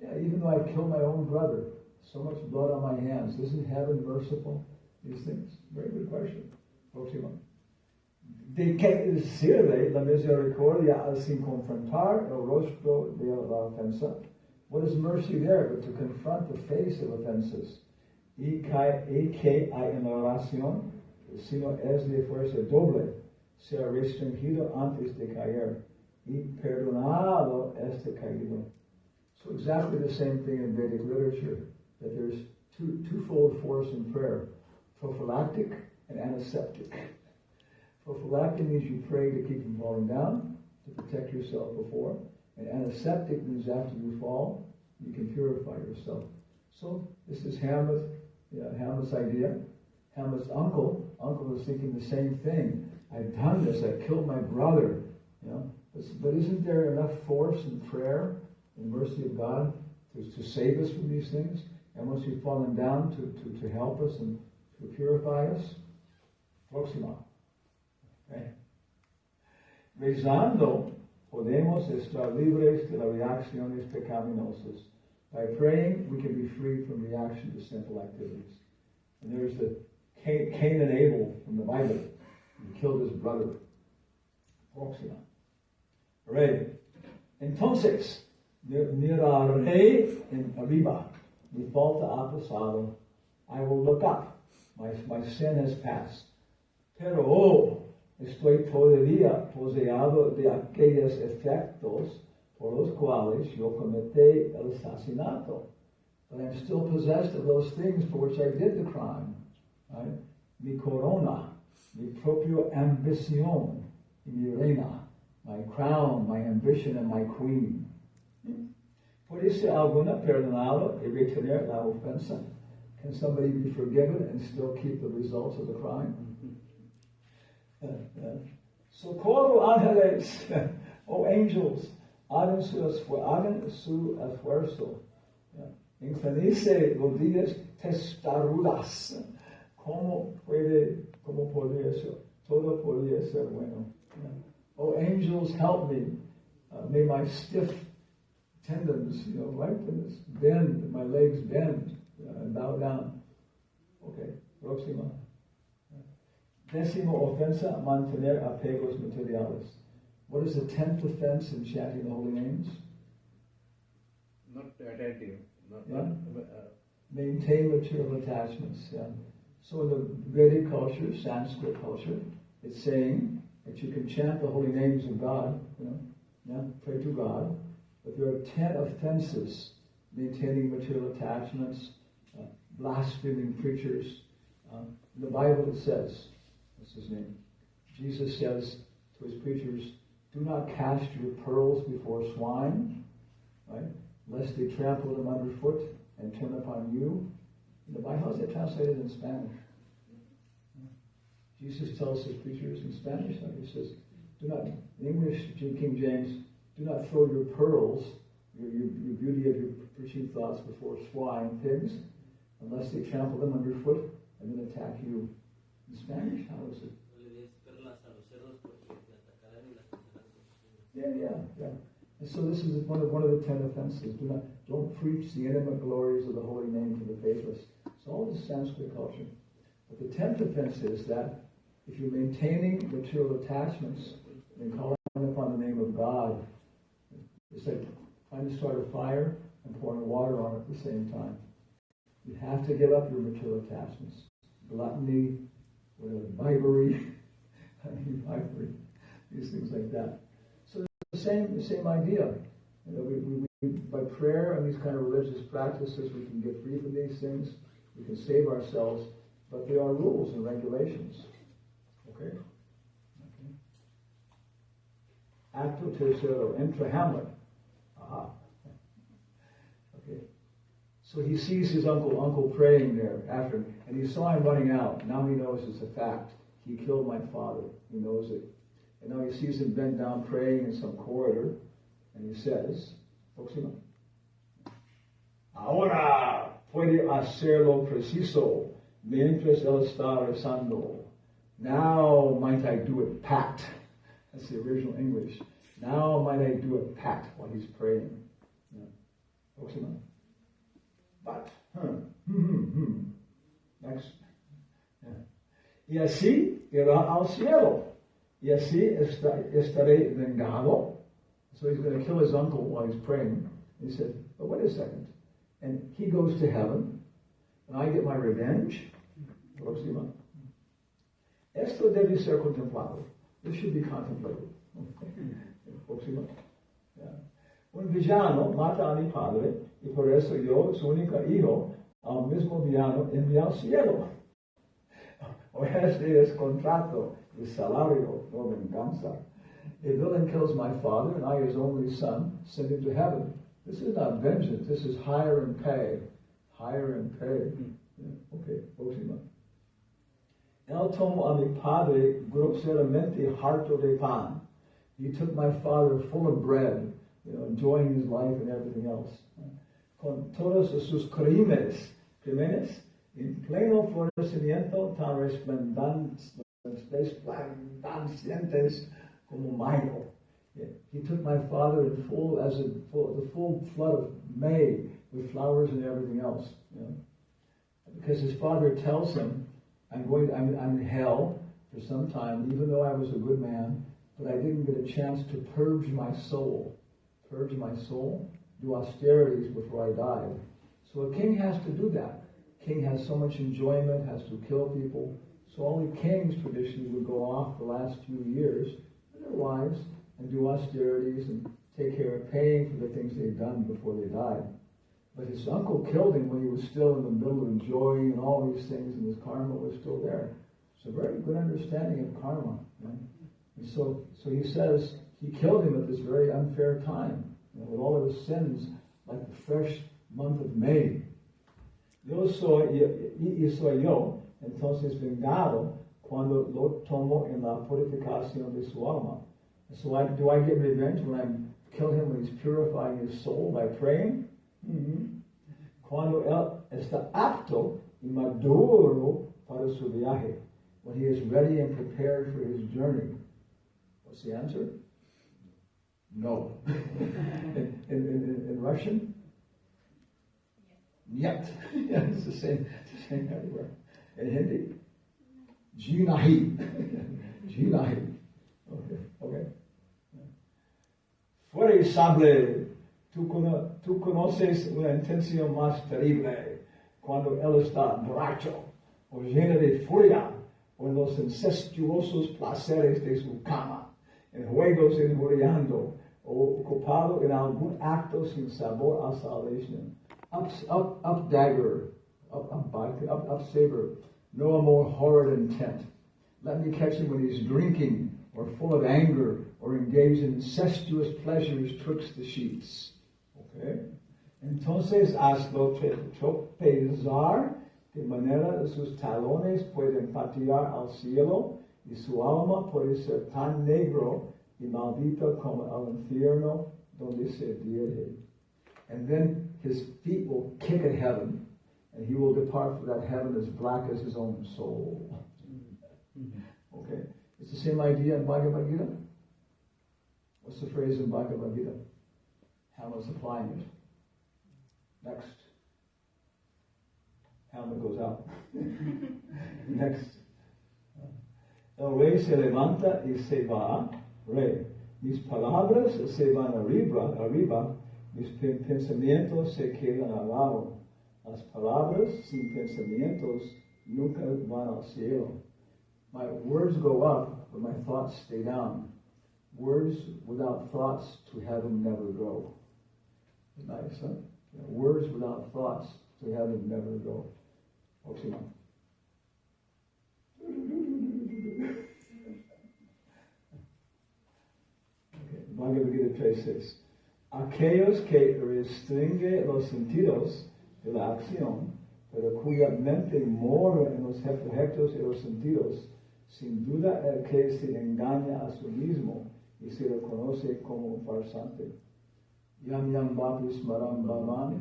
Yeah, even though I killed my own brother, so much blood on my hands, isn't heaven merciful? These things. Very good question. Próximo. ¿De qué sirve la misericordia al sin confrontar el rostro de la ofensa? What is mercy there but to confront the face of offenses? Y que hay en la oración, sino es de fuerza doble, ser restringido antes de caer, y perdonado este caído. So exactly the same thing in Vedic literature, that there's twofold force in prayer, prophylactic and antiseptic. Prophylactic means you pray to keep from falling down, to protect yourself before. And antiseptic means after you fall, you can purify yourself. So this is Hamlet's idea. Hamlet's uncle was thinking the same thing. I've done this, I've killed my brother. But isn't there enough force in prayer and mercy of God to save us from these things? And once we've fallen down, to help us and to purify us? Próxima. Okay. Rezando, podemos estar libres de las reacciones pecaminosas. By praying, we can be free from reaction to sinful activities. And there's the Cain and Abel from the Bible. He killed his brother. Próxima. Right. Entonces, miraré en arriba. Mi falta ha pasado. I will look up. My sin has passed. Pero estoy todavía poseído de aquellos efectos por los cuales yo cometí el asesinato. But I'm still possessed of those things for which I did the crime. Right? Mi corona, mi propia ambición, y mi reina, my crown, my ambition, and my queen. ¿Puede alguna perdonado y retener la ofensa? Can somebody be forgiven and still keep the results of the crime? Socorro ángeles, oh angels, hagan su esfuerzo. Inclinarse rodillas testarudas. ¿Cómo podría ser? Todo podría ser bueno. Oh, angels, help me. May my stiff tendons, lengthen, bend, my legs bend, and bow down. Okay, próxima. 10th ofensa, mantener apegos materiales. What is the 10th offense in chanting the holy names? Not attentive. Maintain material attachments. Yeah. So in the Vedic culture, Sanskrit culture, it's saying that you can chant the holy names of God, pray to God, but there are 10 offenses: maintaining material attachments, blaspheming preachers. In the Bible it says, what's his name? Jesus says to his preachers, do not cast your pearls before swine, right? Lest they trample them underfoot and turn upon you. In the Bible, how's that translated in Spanish? Jesus tells his preachers in Spanish, he says, do not, in English, King James, do not throw your pearls, your beauty of your preaching thoughts before swine, pigs, unless they trample them underfoot and then attack you. In Spanish, how is it? Yeah. And so this is one of the 10 offenses. Don't preach the intimate glories of the holy name to the faithless. It's all the Sanskrit culture. But the 10th offense is that if you're maintaining material attachments and calling upon the name of God, it's like trying to start a fire and pouring water on it at the same time. You have to give up your material attachments. Gluttony, bribery, these things like that. So the same idea. We by prayer and these kind of religious practices, we can get free from these things. We can save ourselves, but there are rules and regulations. Okay. Acto tercero, enter Hamlet. Aha. Okay. So he sees his uncle praying there after him, and he saw him running out. Now he knows it's a fact. He killed my father. He knows it. And now he sees him bent down praying in some corridor, and he says, ahora puede hacerlo preciso mientras él está rezando. Now might I do it pat. That's the original English. Now might I do it pat while he's praying. But, next. Y así irá al cielo. Y así estaré vengado. So he's going to kill his uncle while he's praying. He said, but wait a second. And he goes to heaven, and I get my revenge. Esto debe ser contemplado. This should be contemplated. Un villano mata a mi padre, y por eso yo, su único hijo, al mismo villano envía al cielo. O este es contrato de salario, no venganza. A villain kills my father, and I, his only son, send him to heaven. This is not vengeance. This is hire and pay. Hire and pay. Okay, próxima. Él tomó a mi padre groseramente harto de pan. He took my father full of bread, enjoying his life and everything else. Con todos sus crímenes, en pleno florecimiento tan resplandecientes como mayo. He took my father in the full flood of May with flowers and everything else. Because his father tells him, I'm in hell for some time, even though I was a good man, but I didn't get a chance to purge my soul, do austerities before I died. So a king has to do that. King has so much enjoyment, has to kill people. So only kings traditionally would go off the last few years with their wives and do austerities and take care of paying for the things they'd done before they died. But his uncle killed him when he was still in the middle of enjoying and all these things, and his karma was still there. It's a very good understanding of karma. And so he says he killed him at this very unfair time, with all of his sins, like the fresh month of May. Yo soy yo, entonces vengado cuando lo tomo en la purificación de su alma. So do I get revenge when I'm kill him when he's purifying his soul by praying. Cuando él está apto y maduro para su viaje, when he is ready and prepared for his journey. What's the answer? No. in Russian? Нет. Yeah, it's the same everywhere. In Hindi? Ji nahi. Ji nahi. Okay. Fuera y sable. Tú conoces una intención más terrible cuando él está borracho o lleno de furia o en los incestuosos placeres de su cama, en juegos injuriando o ocupado en algún acto sin sabor a salvación. Up dagger, up saber, no more horrid intent. Let me catch him when he's drinking or full of anger or engaged in incestuous pleasures twixt the sheets. Okay. Entonces hazlo tropezar de manera que sus talones pueden patear al cielo y su alma puede ser tan negro y maldito como el infierno donde se dirige. And then his feet will kick at heaven, and he will depart from that heaven as black as his own soul. Okay? It's the same idea in Bhagavad Gita. What's the phrase in Bhagavad Gita? Hamlet's applying it. Next. Hamlet goes out. Next. El rey se levanta y se va. Rey. Mis palabras se van arriba. Mis pensamientos se quedan al lado. Las palabras sin pensamientos nunca van al cielo. My words go up, but my thoughts stay down. Words without thoughts to heaven never go. Nice, huh? Yeah, words without thoughts to heaven never go. Okay, Bhagavad Gita 3:6. Aquellos que restringen los sentidos de la acción, pero cuya mente mora en los efectos de los sentidos, sin duda el que se engaña a sí mismo y se lo conoce como un farsante. Yam yam vapi smaram bhavan.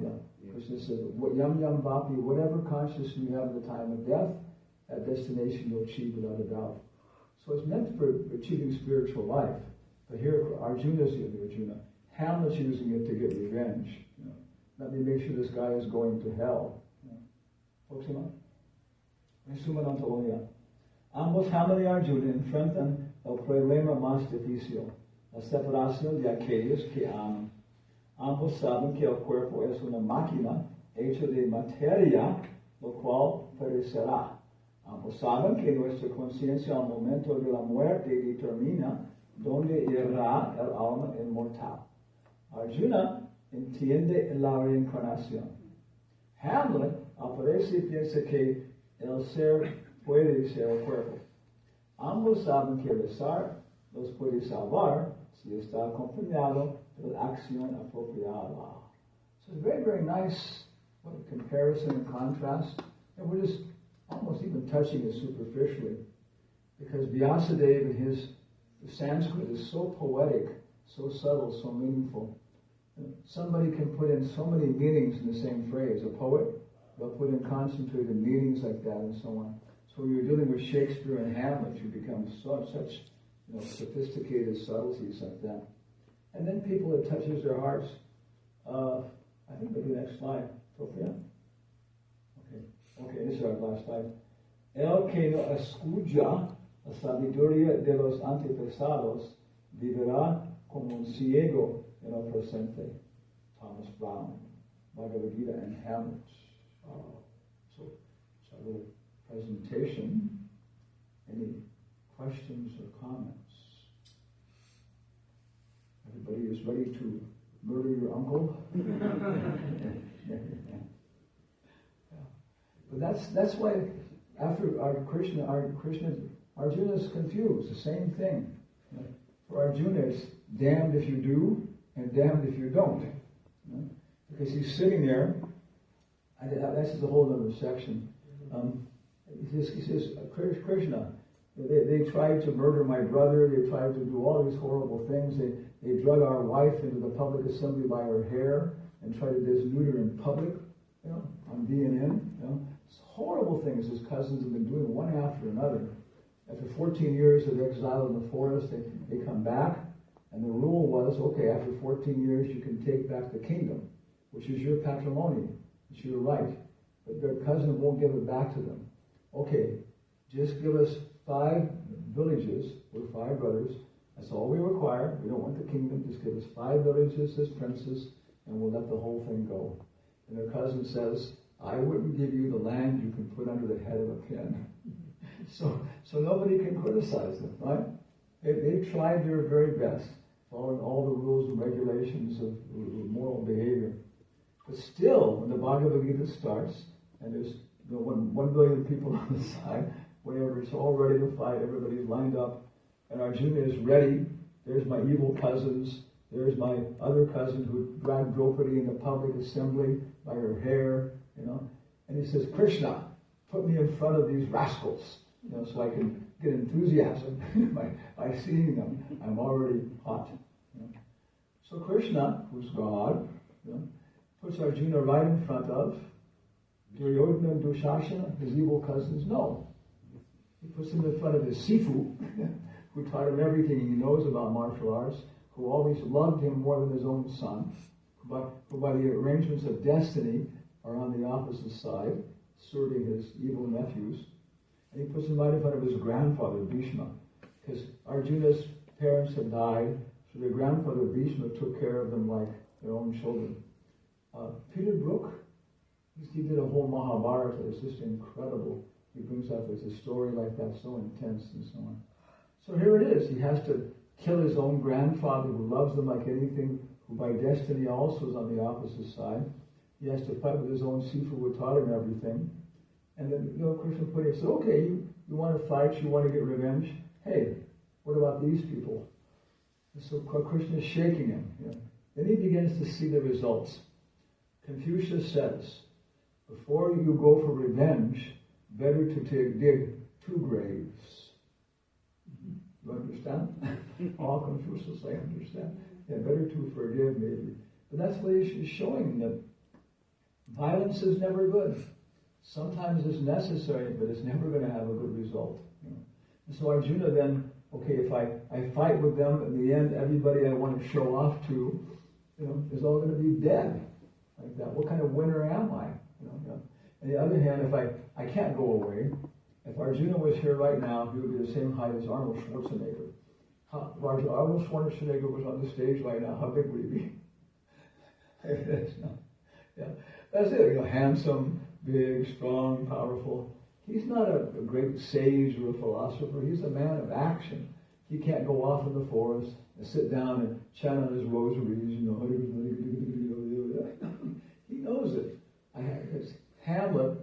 Krishna says, yam yam vapi, whatever consciousness you have at the time of death, that destination you'll achieve without a doubt. So it's meant for achieving spiritual life. But here Arjuna's using Arjuna. Hamlet's using it to get revenge. Let me make sure this guy is going to hell. Folks, resumen ontología. Ambos Hamlet y Arjuna enfrentan el problema más difícil, la separación de aquellos que aman. Ambos saben que el cuerpo es una máquina hecha de materia, lo cual perecerá. Ambos saben que nuestra conciencia al momento de la muerte determina dónde irá el alma inmortal. Arjuna entiende la reencarnación. Hamlet aparece y piensa que el ser puede ser el cuerpo. Ambos saben que rezar los puede salvar si está acompañado de la acción apropiada. So it's very, very nice comparison and contrast. And we're just almost even touching it superficially. Because Vyasadeva in his Sanskrit is so poetic, so subtle, so meaningful. Somebody can put in so many meanings in the same phrase. A poet, they'll put in concentrated meanings like that and so on. So when you're dealing with Shakespeare and Hamlet, you become such sophisticated subtleties like that. And then people, it touches their hearts. I think maybe next slide. Okay, this is our last slide. El que no escucha la sabiduría de los antepasados vivirá como un ciego en el presente. Thomas Browne, Bhagavad Gita and Hamlet. So it's a little presentation. Any questions or comments? Everybody is ready to murder your uncle? But that's why after Arjuna is confused. The same thing. For Arjuna, it's damned if you do and damned if you don't. Because he's sitting there. This is a whole other section. He says, Krishna, They tried to murder my brother. They tried to do all these horrible things. They drug our wife into the public assembly by her hair and tried to disnude her in public, on BNN. It's horrible things his cousins have been doing one after another. After 14 years of exile in the forest, they come back, and the rule was, okay, after 14 years you can take back the kingdom, which is your patrimony, it's your right. But their cousin won't give it back to them. Okay, just give us 5 villages, we're 5 brothers, that's all we require, we don't want the kingdom, just give us 5 villages as princes, and we'll let the whole thing go. And their cousin says, I wouldn't give you the land you can put under the head of a pin. So nobody can criticize them, right? They tried their very best, following all the rules and regulations of moral behavior. But still, when the Bhagavad Gita starts, and there's 1 billion people on the side, whenever it's all ready to fight, everybody's lined up, and Arjuna is ready. There's my evil cousins. There's my other cousin who dragged Draupadi in the public assembly by her hair, And he says, Krishna, put me in front of these rascals, so I can get enthusiasm by seeing them. I'm already hot. So Krishna, who's God, puts Arjuna right in front of Duryodhana and Dushasana, his evil cousins. No. He puts him in front of his Sifu, who taught him everything he knows about martial arts, who always loved him more than his own son, who by the arrangements of destiny are on the opposite side, serving his evil nephews. And he puts him right in front of his grandfather, Bhishma, because Arjuna's parents had died, so their grandfather, Bhishma, took care of them like their own children. Peter Brook, he did a whole Mahabharata. It's just incredible. He brings out there's a story like that, so intense and so on. So here it is. He has to kill his own grandfather who loves them like anything, who by destiny also is on the opposite side. He has to fight with his own Sifu who taught him everything. And then, Krishna put it, said, okay, you want to fight, you want to get revenge? Hey, what about these people? And so Krishna is shaking him. Then he begins to see the results. Confucius says, before you go for revenge, better to dig 2 graves. You understand? All Confucius, I understand. Yeah, better to forgive maybe. But that's what he's showing, that violence is never good. Sometimes it's necessary, but it's never going to have a good result. And so Arjuna then, okay, if I fight with them, in the end, everybody I want to show off to, is all going to be dead. Like that. What kind of winner am I? On the other hand, if I can't go away, if Arjuna was here right now, he would be the same height as Arnold Schwarzenegger. If Arnold Schwarzenegger was on the stage right now, how big would he be? That's it. Handsome, big, strong, powerful. He's not a great sage or a philosopher. He's a man of action. He can't go off in the forest and sit down and chant on his rosaries, He knows it. It's Hamlet's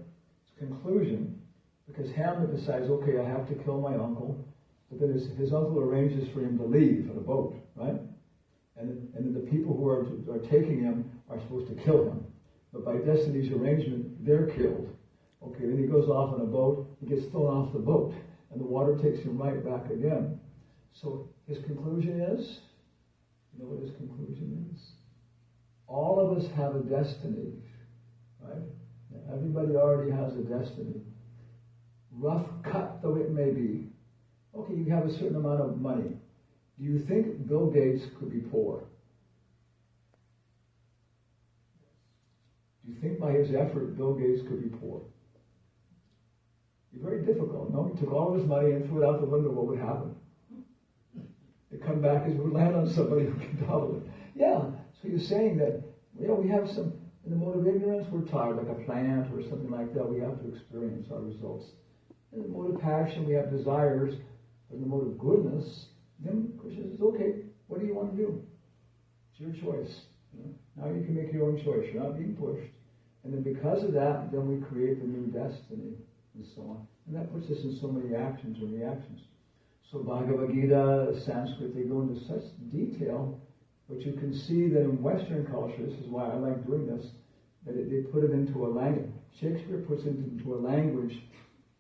conclusion, because Hamlet decides, okay, I have to kill my uncle, but then his uncle arranges for him to leave on a boat, right? And then the people who are taking him are supposed to kill him. But by destiny's arrangement, they're killed. Okay, then he goes off on a boat, he gets thrown off the boat, and the water takes him right back again. So his conclusion is, you know what his conclusion is? All of us have a destiny, right? Everybody already has a destiny. Rough cut though it may be. Okay, you have a certain amount of money. Do you think Bill Gates could be poor? Do you think by his effort Bill Gates could be poor? It'd be very difficult. No, he took all of his money and threw it out the window. What would happen? It'd come back as it would land on somebody who can double it. Yeah. So you're saying that, we have some, in the mode of ignorance, we're tired, like a plant or something like that. We have to experience our results. In the mode of passion, we have desires. But in the mode of goodness, then Krishna says, okay, what do you want to do? It's your choice. Now you can make your own choice. You're not being pushed. And then because of that, then we create the new destiny, and so on. And that puts us in so many actions or reactions. So Bhagavad Gita, Sanskrit, they go into such detail, but you can see that in Western culture, this is why I like doing this, that they put it into a language. Shakespeare puts it into a language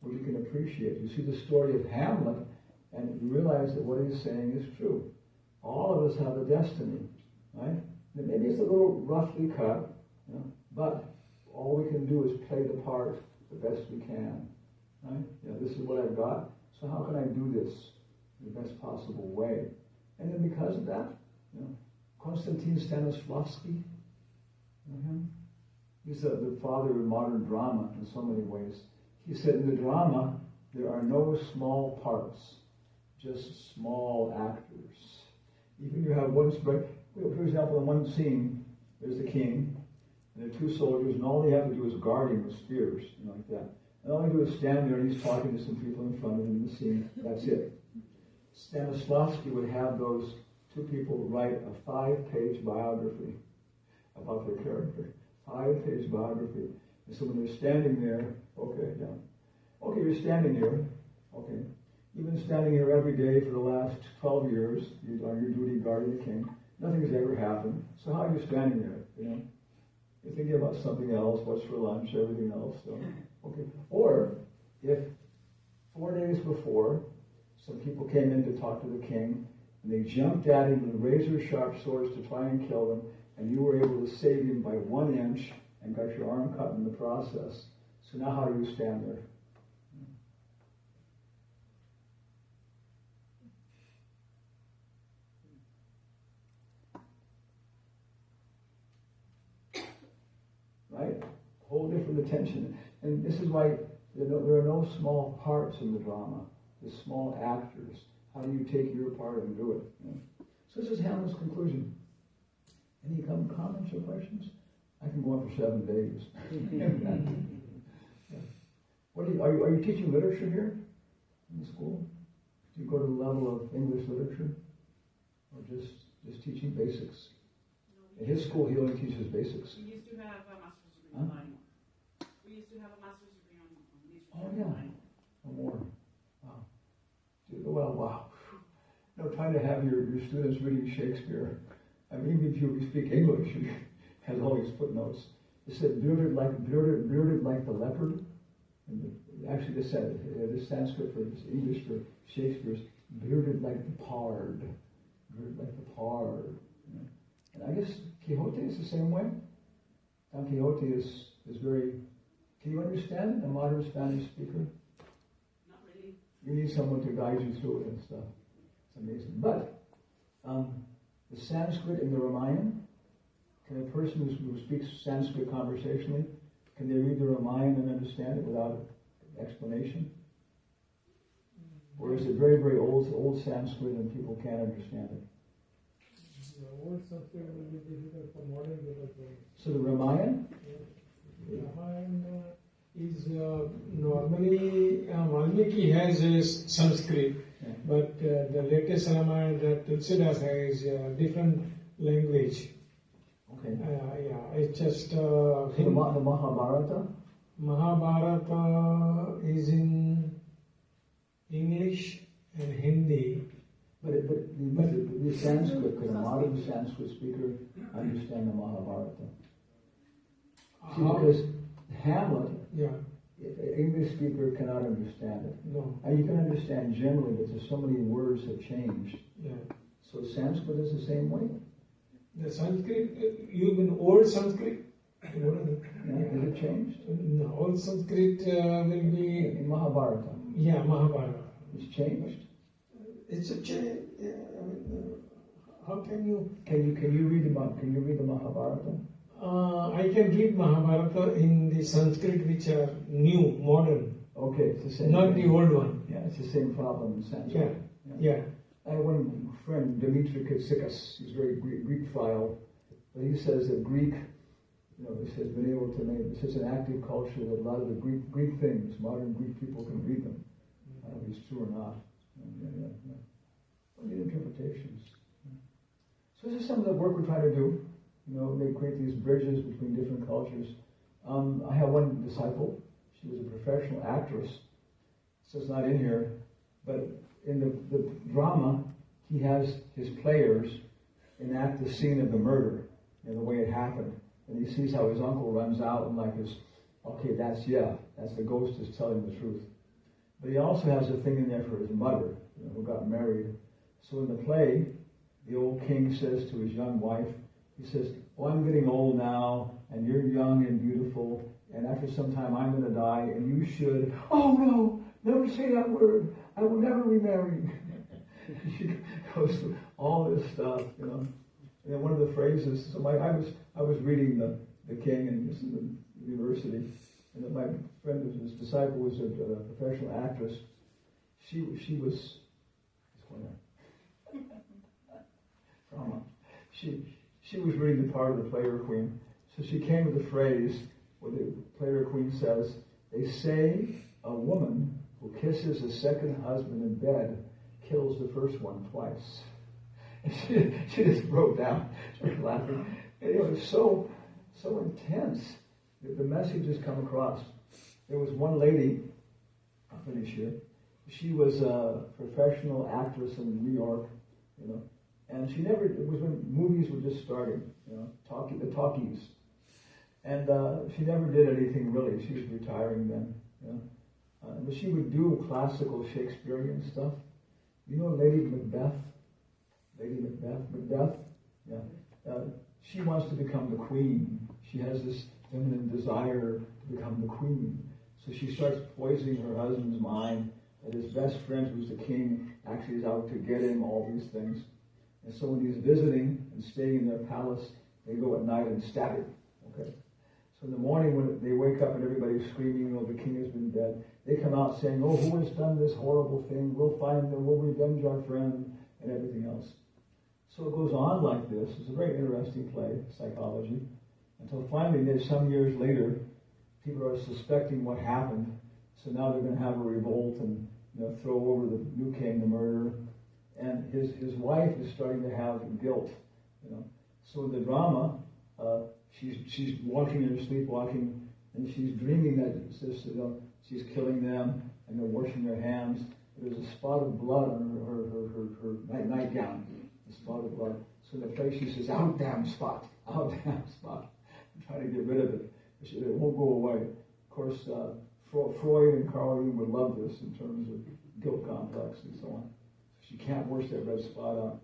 what you can appreciate. You see the story of Hamlet, and you realize that what he's saying is true. All of us have a destiny, right? And maybe it's a little roughly cut, but all we can do is play the part the best we can, right? This is what I've got, so how can I do this in the best possible way? And then because of that, Konstantin Stanislavski, he's the father of modern drama in so many ways. He said in the drama, there are no small parts, just small actors. Even you have one, for example, in one scene, there's the king, and there are two soldiers, and all they have to do is guard him with spears, like that. And all they do is stand there, and he's talking to some people in front of him in the scene. That's it. Stanislavski would have those two people write a 5-page biography about their character. 5-page biography. And so when they're standing there, okay, you're standing here, okay. You've been standing here every day for the last 12 years, you're on your duty guarding the king. Nothing's ever happened. So how are you standing there, You're thinking about something else, what's for lunch, everything else. So, okay. Or, if 4 days before, some people came in to talk to the king, and they jumped at him with razor-sharp swords to try and kill him, and you were able to save him by 1 inch and got your arm cut in the process. So now how do you stand there? Right? Whole different attention. And this is why there are no small parts in the drama. There's small actors. How do you take your part and do it? So this is Hamlet's conclusion. Any comments or questions? I can go on for 7 days. Are you teaching literature here in the school? Do you go to the level of English literature? Or just teaching basics? In his school, he only teaches basics. We used to have a master's degree on line. We used to have a master's degree on literature. Oh, yeah. Or more. Wow. Wow. Trying to have your students reading Shakespeare. I mean, even if you speak English, it has all these footnotes. It said, bearded like the leopard. And actually, the Sanskrit for English for Shakespeare's bearded like the pard. Bearded like the pard. And I guess Quixote is the same way. Don Quixote is very... Can you understand a modern Spanish speaker? Not really. You need someone to guide you through it and stuff. It's amazing. But the Sanskrit in the Ramayana, can a person who speaks Sanskrit conversationally, can they read the Ramayana and understand it without explanation? Or is it very, very old Sanskrit and people can't understand it? The old Sanskrit will be difficult for modern people to read. So the Ramayana? Ramayana is normally Valmiki has a Sanskrit, but the latest Ramayana that Tulsidas has a different language. Okay. It's just So the Mahabharata? Mahabharata is in English and Hindi. But the Sanskrit, could a modern Sanskrit speaker understand the Mahabharata? See, because Hamlet, an English speaker cannot understand it. No. And you can understand generally, but there's so many words have changed. Yeah. So Sanskrit is the same way? The Sanskrit, you mean old Sanskrit? Has it changed? No, old Sanskrit will be... In Mahabharata. Yeah, Mahabharata. It's changed? It's a change. How can you... Can you read the Mahabharata? I can read Mahabharata in the Sanskrit which are new, modern. Okay, it's the same. Not the old one. Yeah, it's the same problem in Sanskrit. Yeah. I have one friend, Dimitri Katsikas, he's very Greek-phile, but he says that Greek, has been able to make, it's an active culture that a lot of the Greek things, modern Greek people can read them. I don't know if it's true or not. Only interpretations. So this is some of the work we try to do. They create these bridges between different cultures. I have one disciple. She was a professional actress. So it's not in here, but in the drama, he has his players enact the scene of the murder, the way it happened. And he sees how his uncle runs out and okay, that's the ghost is telling the truth. But he also has a thing in there for his mother, who got married. So in the play, the old king says to his young wife, he says, "Oh, I'm getting old now, and you're young and beautiful, and after some time I'm going to die, and you should," "Oh no, never say that word. I will never remarry." She goes through all this stuff, And then one of the phrases, so I was reading the King in the university, and my friend, his disciple, was a professional actress. She was drama. She was reading the part of the Player Queen, so she came with a phrase where the Player Queen says, "They say a woman who kisses a second husband in bed kills the first one twice." And she just broke down, started laughing. And it was so intense. The messages come across. There was one lady, I'll finish here. She was a professional actress in New York, and she never. It was when movies were just starting, the talkies, and she never did anything really. She was retiring then, but she would do classical Shakespearean stuff. Lady Macbeth. She wants to become the queen. She has this feminine desire to become the queen. So she starts poisoning her husband's mind that his best friend, who's the king, actually is out to get him, all these things. And so when he's visiting and staying in their palace, they go at night and stab him. Okay? So in the morning when they wake up and everybody's screaming, the king has been dead, they come out saying, "Oh, who has done this horrible thing? We'll find them, we'll revenge our friend," and everything else. So it goes on like this. It's a very interesting play, psychology, until finally, some years later, people are suspecting what happened. So now they're going to have a revolt and throw over the new king, the murderer. And his wife is starting to have guilt. So in the drama, she's walking in her sleepwalking, and she's dreaming that she's killing them, and they're washing their hands. There's a spot of blood on her nightgown. A spot of blood. So in the play she says, "Out, damn spot! Out, damn spot!" I'm trying to get rid of it. It won't go away. Of course, Freud and Carl Jung would love this in terms of guilt complex and so on. She can't wash that red spot out.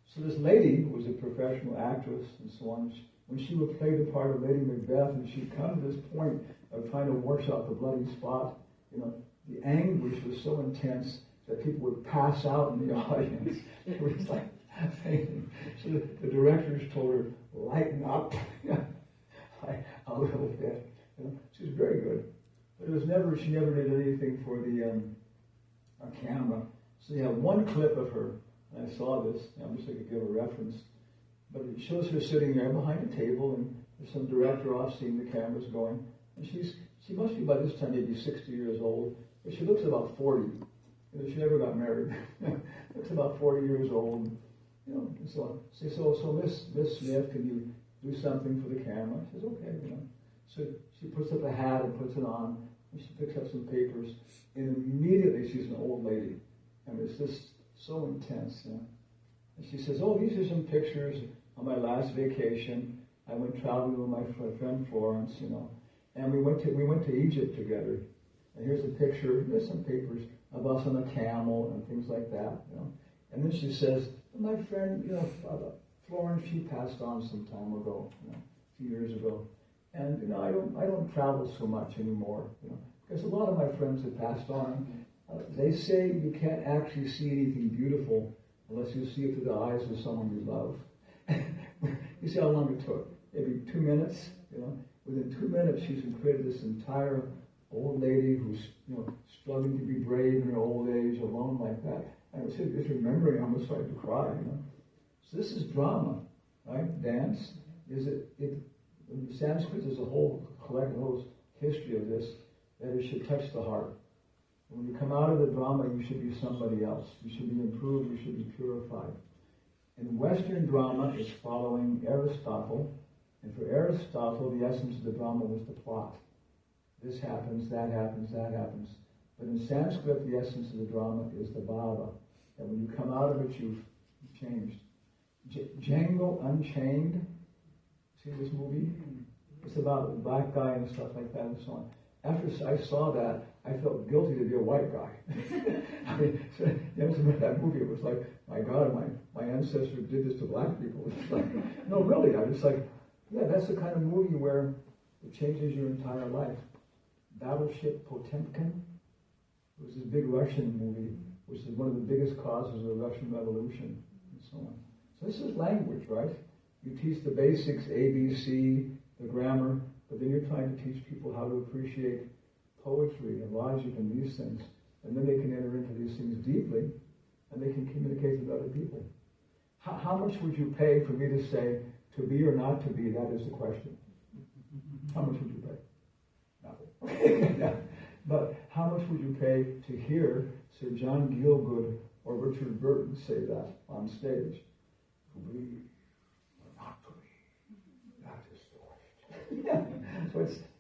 So this lady who was a professional actress and so on, when she would play the part of Lady Macbeth, and she'd come to this point of trying to wash out the bloody spot, the anguish was so intense that people would pass out in the audience. It was like fainting. So the directors told her, "Lighten up," like a little bit. She was very good, but she never did anything for the camera. So you have one clip of her, and I saw this. I'm just going to give a reference, but it shows her sitting there behind a table, and there's some director off seeing the cameras going, and she must be by this time maybe 60 years old, but she looks about 40. She never got married. Looks about 40 years old. And so on. So Miss Smith, can you do something for the camera? She says, "Okay, So she puts up a hat and puts it on, and she picks up some papers, and immediately she's an old lady. It's just so intense, And she says, "Oh, these are some pictures on my last vacation. I went traveling with my friend Florence, and we went to Egypt together. And here's a picture. There's some papers of us on a camel and things like that, And then she says, "My friend, Florence, she passed on some time ago, a few years ago, and I don't travel so much anymore, because a lot of my friends have passed on. They say you can't actually see anything beautiful unless you see it through the eyes of someone you love." You see how long it took? Maybe 2 minutes, Within 2 minutes, she's created this entire old lady who's, struggling to be brave in her old age, alone like that. I was just remembering, I almost started to cry, So this is drama, right? Dance. In Sanskrit, there's a whole history of this, that it should touch the heart. When you come out of the drama, you should be somebody else. You should be improved, you should be purified. In Western drama, it's following Aristotle, and for Aristotle, the essence of the drama was the plot. This happens, that happens, that happens. But in Sanskrit, the essence of the drama is the bhava. And when you come out of it, you've changed. Django Unchained, see this movie? It's about the black guy and stuff like that and so on. after I saw that, I felt guilty to be a white guy. I mean, so, that movie, it was like, my God, my ancestors did this to black people. It's like, no, really, I was like, yeah, that's the kind of movie where it changes your entire life. Battleship Potemkin was this big Russian movie, which is one of the biggest causes of the Russian Revolution, and so on. So this is language, right? You teach the basics, ABC, the grammar, but then you're trying to teach people how to appreciate poetry and logic and these things. And then they can enter into these things deeply, and they can communicate with other people. How much would you pay for me to say, to be or not to be? That is the question. How much would you pay? Nothing. Yeah. But how much would you pay to hear Sir John Gielgud or Richard Burton say that on stage? To be or not to be? That is the question. So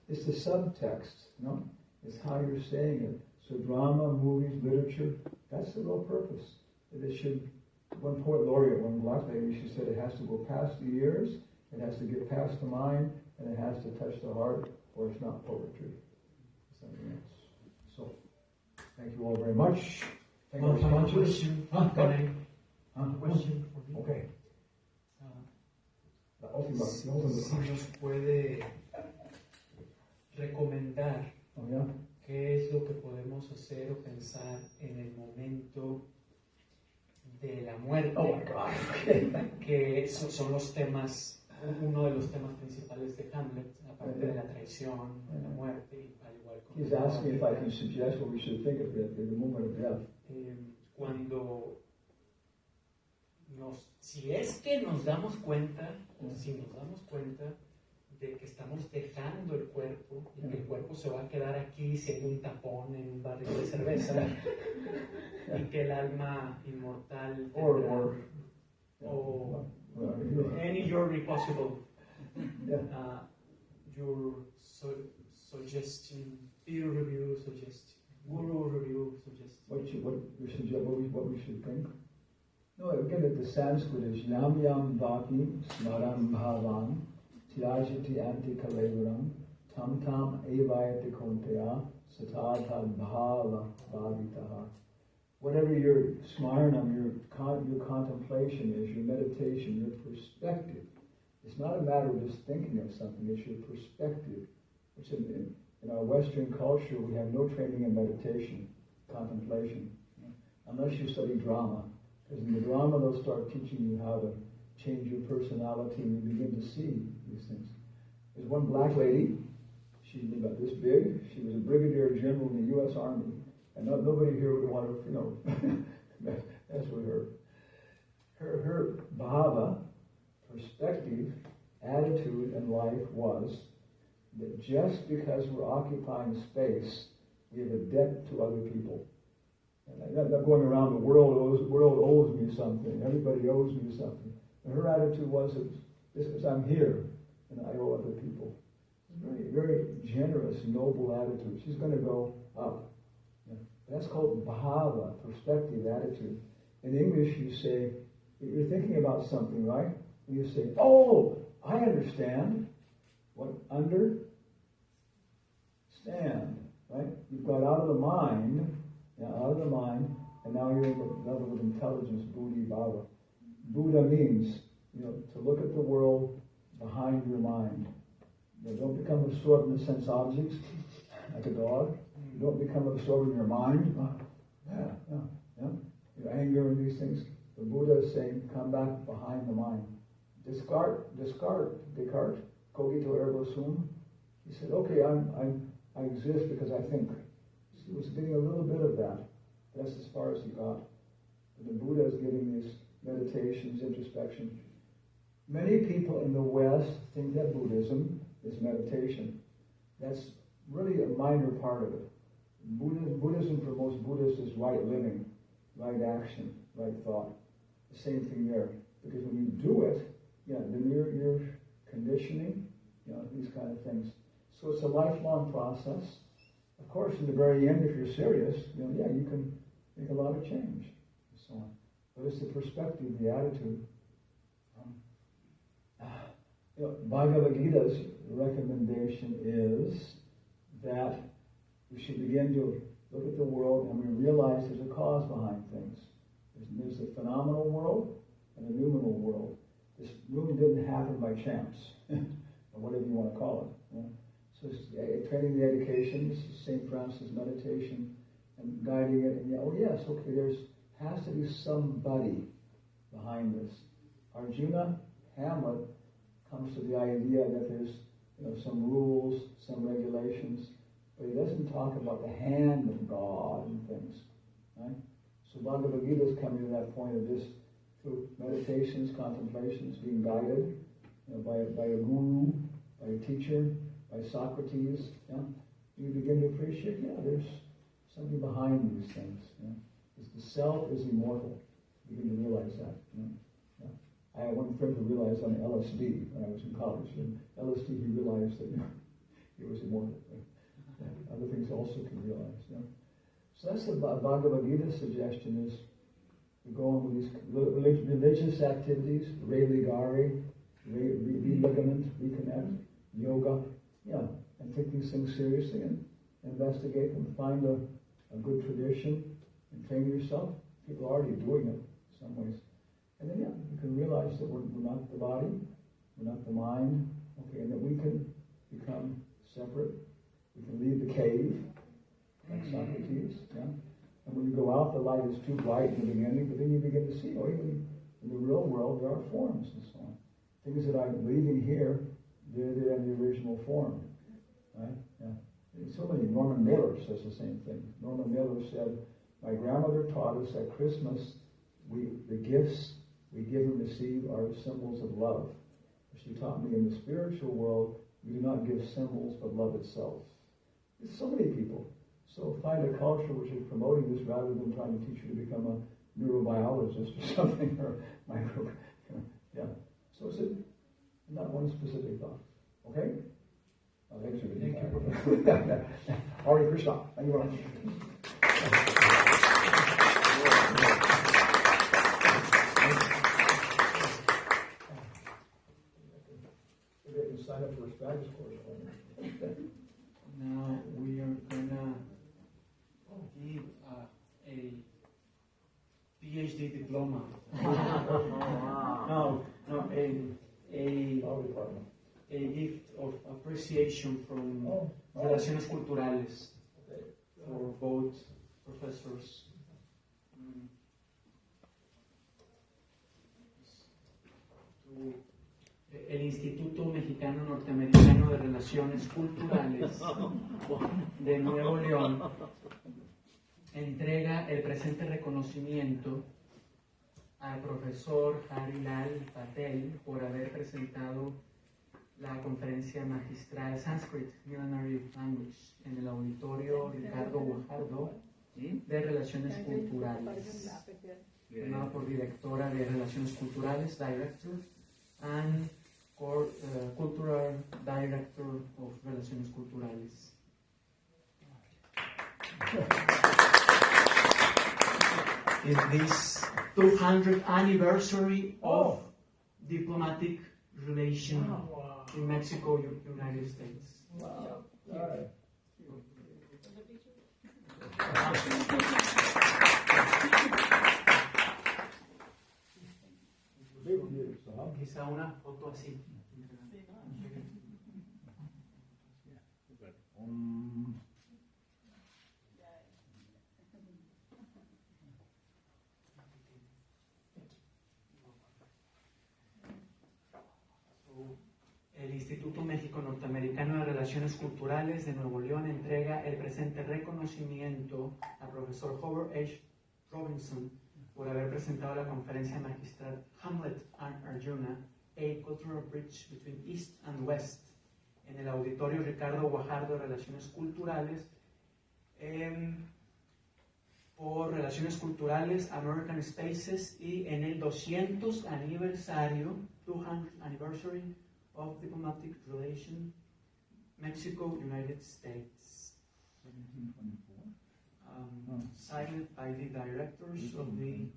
it's the subtext, you know? It's how you're saying it. So drama, movies, literature, that's the real purpose. It should, one poet laureate, one black lady, she said it has to go past the ears, it has to get past the mind, and it has to touch the heart, or it's not poetry. It's something else. So, thank you all very much. Thank you, sponsors. Question for me. Okay. La última, Si nos puede recomendar Oh, yeah? qué es lo que podemos hacer o pensar en el momento de la muerte, Oh my God. Okay. que son los temas, uno de los temas principales de Hamlet, aparte de la traición, de la muerte, al igual como He's asking if I can suggest what we should think of it in the moment of death. Cuando si es que nos damos cuenta, o si nos damos cuenta de que estamos dejando el cuerpo y que el cuerpo se va a quedar aquí si hay un tapón en un barril de cerveza y que el alma inmortal o any journey possible, your suggestion, peer review suggestion, guru review suggestion. What we should think? No, again, the Sanskrit is yam yam vaki smaram bhavan tirajati anti kalevaram tam tam evayati konteya satadha bhava bhavitaha. Whatever your smaranam, your contemplation is, your meditation, your perspective. It's not a matter of just thinking of something, it's your perspective. Which in our Western culture, we have no training in meditation, contemplation, unless you study drama. Because in the drama, they'll start teaching you how to change your personality, and you begin to see these things. There's one black lady, she was about this big, she was a brigadier general in the U.S. Army, and nobody here would want to, mess with her. Her bhava, perspective, attitude in life was that just because we're occupying space, we have a debt to other people. And I'm not going around the world owes me something, everybody owes me something. And her attitude was that I'm here and I owe other people. Very, very generous, noble attitude. She's going to go up. That's called bhava, perspective, attitude. In English, you say, you're thinking about something, right? And you say, oh, I understand. What? Understand, right? You've got out of the mind, and now you're in the level of intelligence, buddhi, bhava. Buddha means, to look at the world behind your mind. Don't become absorbed in the sense objects, like a dog. You don't become absorbed in your mind. Your anger and these things. The Buddha is saying, come back behind the mind. Descartes, cogito ergo sum. He said, okay, I exist because I think. He was getting a little bit of that. That's as far as he got. And the Buddha is giving these meditations, introspection. Many people in the West think that Buddhism is meditation. That's really a minor part of it. Buddhism for most Buddhists is right living, right action, right thought. The same thing there. Because when you do it, then you're conditioning, these kind of things. So it's a lifelong process. Of course, in the very end, if you're serious, you can make a lot of change, and so on. But it's the perspective, the attitude. Bhagavad Gita's recommendation is that we should begin to look at the world and we realize there's a cause behind things. There's a phenomenal world and a numinal world. This room didn't happen by chance, or whatever you want to call it. So it's training the educations, St. Francis meditation, and guiding it. And yes, okay, there's has to be somebody behind this. Arjuna, Hamlet, comes to the idea that there's some rules, some regulations, but he doesn't talk about the hand of God and things. Right? So Bhagavad Gita is coming to that point of just through meditations, contemplations, being guided by a guru, by a teacher, by Socrates. You begin to appreciate, there's something behind these things. The self is immortal. You begin to realize that. I had one friend who realized on LSD when I was in college. And LSD, he realized that he was immortal. Other things also can realize. So that's the Bhagavad Gita suggestion is we go on with these religious activities, religare, religament, reconnect, yoga, and take these things seriously and investigate them, find a good tradition and train yourself. People are already doing it in some ways. And then, you can realize that we're not the body, we're not the mind, okay, and that we can become separate. We can leave the cave, like Socrates, And when you go out, the light is too bright in the beginning, but then you begin to see, even in the real world, there are forms and so on. Things that I'm leaving here, they're in the original form, right? So many. Norman Mailer says the same thing. Norman Mailer said, my grandmother taught us at Christmas, the gifts we give and receive are symbols of love. She taught me in the spiritual world, we do not give symbols, but love itself. There's so many people. So find a culture which is promoting this rather than trying to teach you to become a neurobiologist or something, or micro. So it's not one specific thought. Okay? Thank you. Hare Krishna. Thank you very much. Sign up for a Spanish course. Now we are gonna give a PhD diploma. No, a gift of appreciation from Relaciones Culturales for both professors. El Instituto Mexicano Norteamericano de Relaciones Culturales de Nuevo León entrega el presente reconocimiento al profesor Harilal Patel por haber presentado la conferencia magistral Sanskrit, Millenary Language, en el auditorio Ricardo Guajardo de Relaciones Culturales, firmado por directora de Relaciones Culturales, Director, and Cultural Director of Relaciones Culturales. In this 200th anniversary of diplomatic relation in Mexico, United States. Wow. All right. Quizá una foto así. El Instituto México-Norteamericano de Relaciones Culturales de Nuevo León entrega el presente reconocimiento al profesor Howard H. Robinson por haber presentado la conferencia magistral Hamlet and Arjuna, A Cultural Bridge Between East and West, en el auditorio Ricardo Guajardo de Relaciones Culturales, por Relaciones Culturales, American Spaces, y en el 200 aniversario, 200th anniversary of diplomatic relation, Mexico, United States. 1724. Signed by the directors of the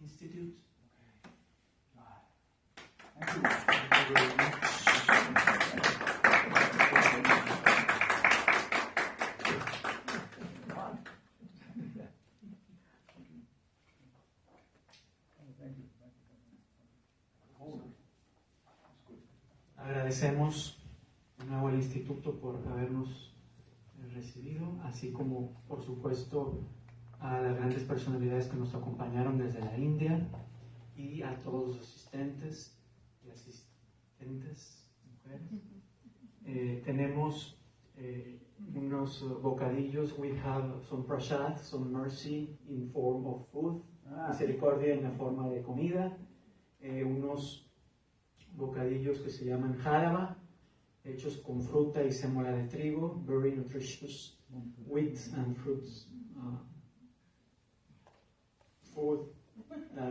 Institute. Thank you. Thank you very much. Agradecemos de nuevo al Instituto por habernos recibido, así como, por supuesto, a las grandes personalidades que nos acompañaron desde la India y a todos los asistentes y asistentes, mujeres. Tenemos unos bocadillos. We have some prasad, some mercy in form of food, misericordia en la forma de comida, unos bocadillos que se llaman halava, hechos con fruta y sémola de trigo, very nutritious wheat and fruits. Food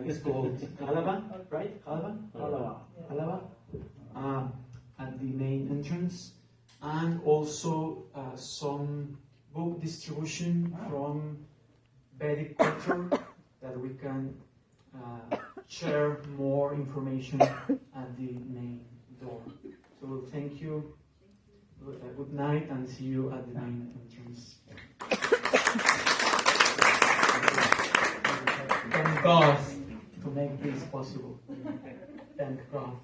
is called halava, right? Halava. At the main entrance, and also some book distribution from Vedic culture that we can share more information at the main door. So thank you, good night, and see you at the main entrance. Thank God to make this possible. Thank God.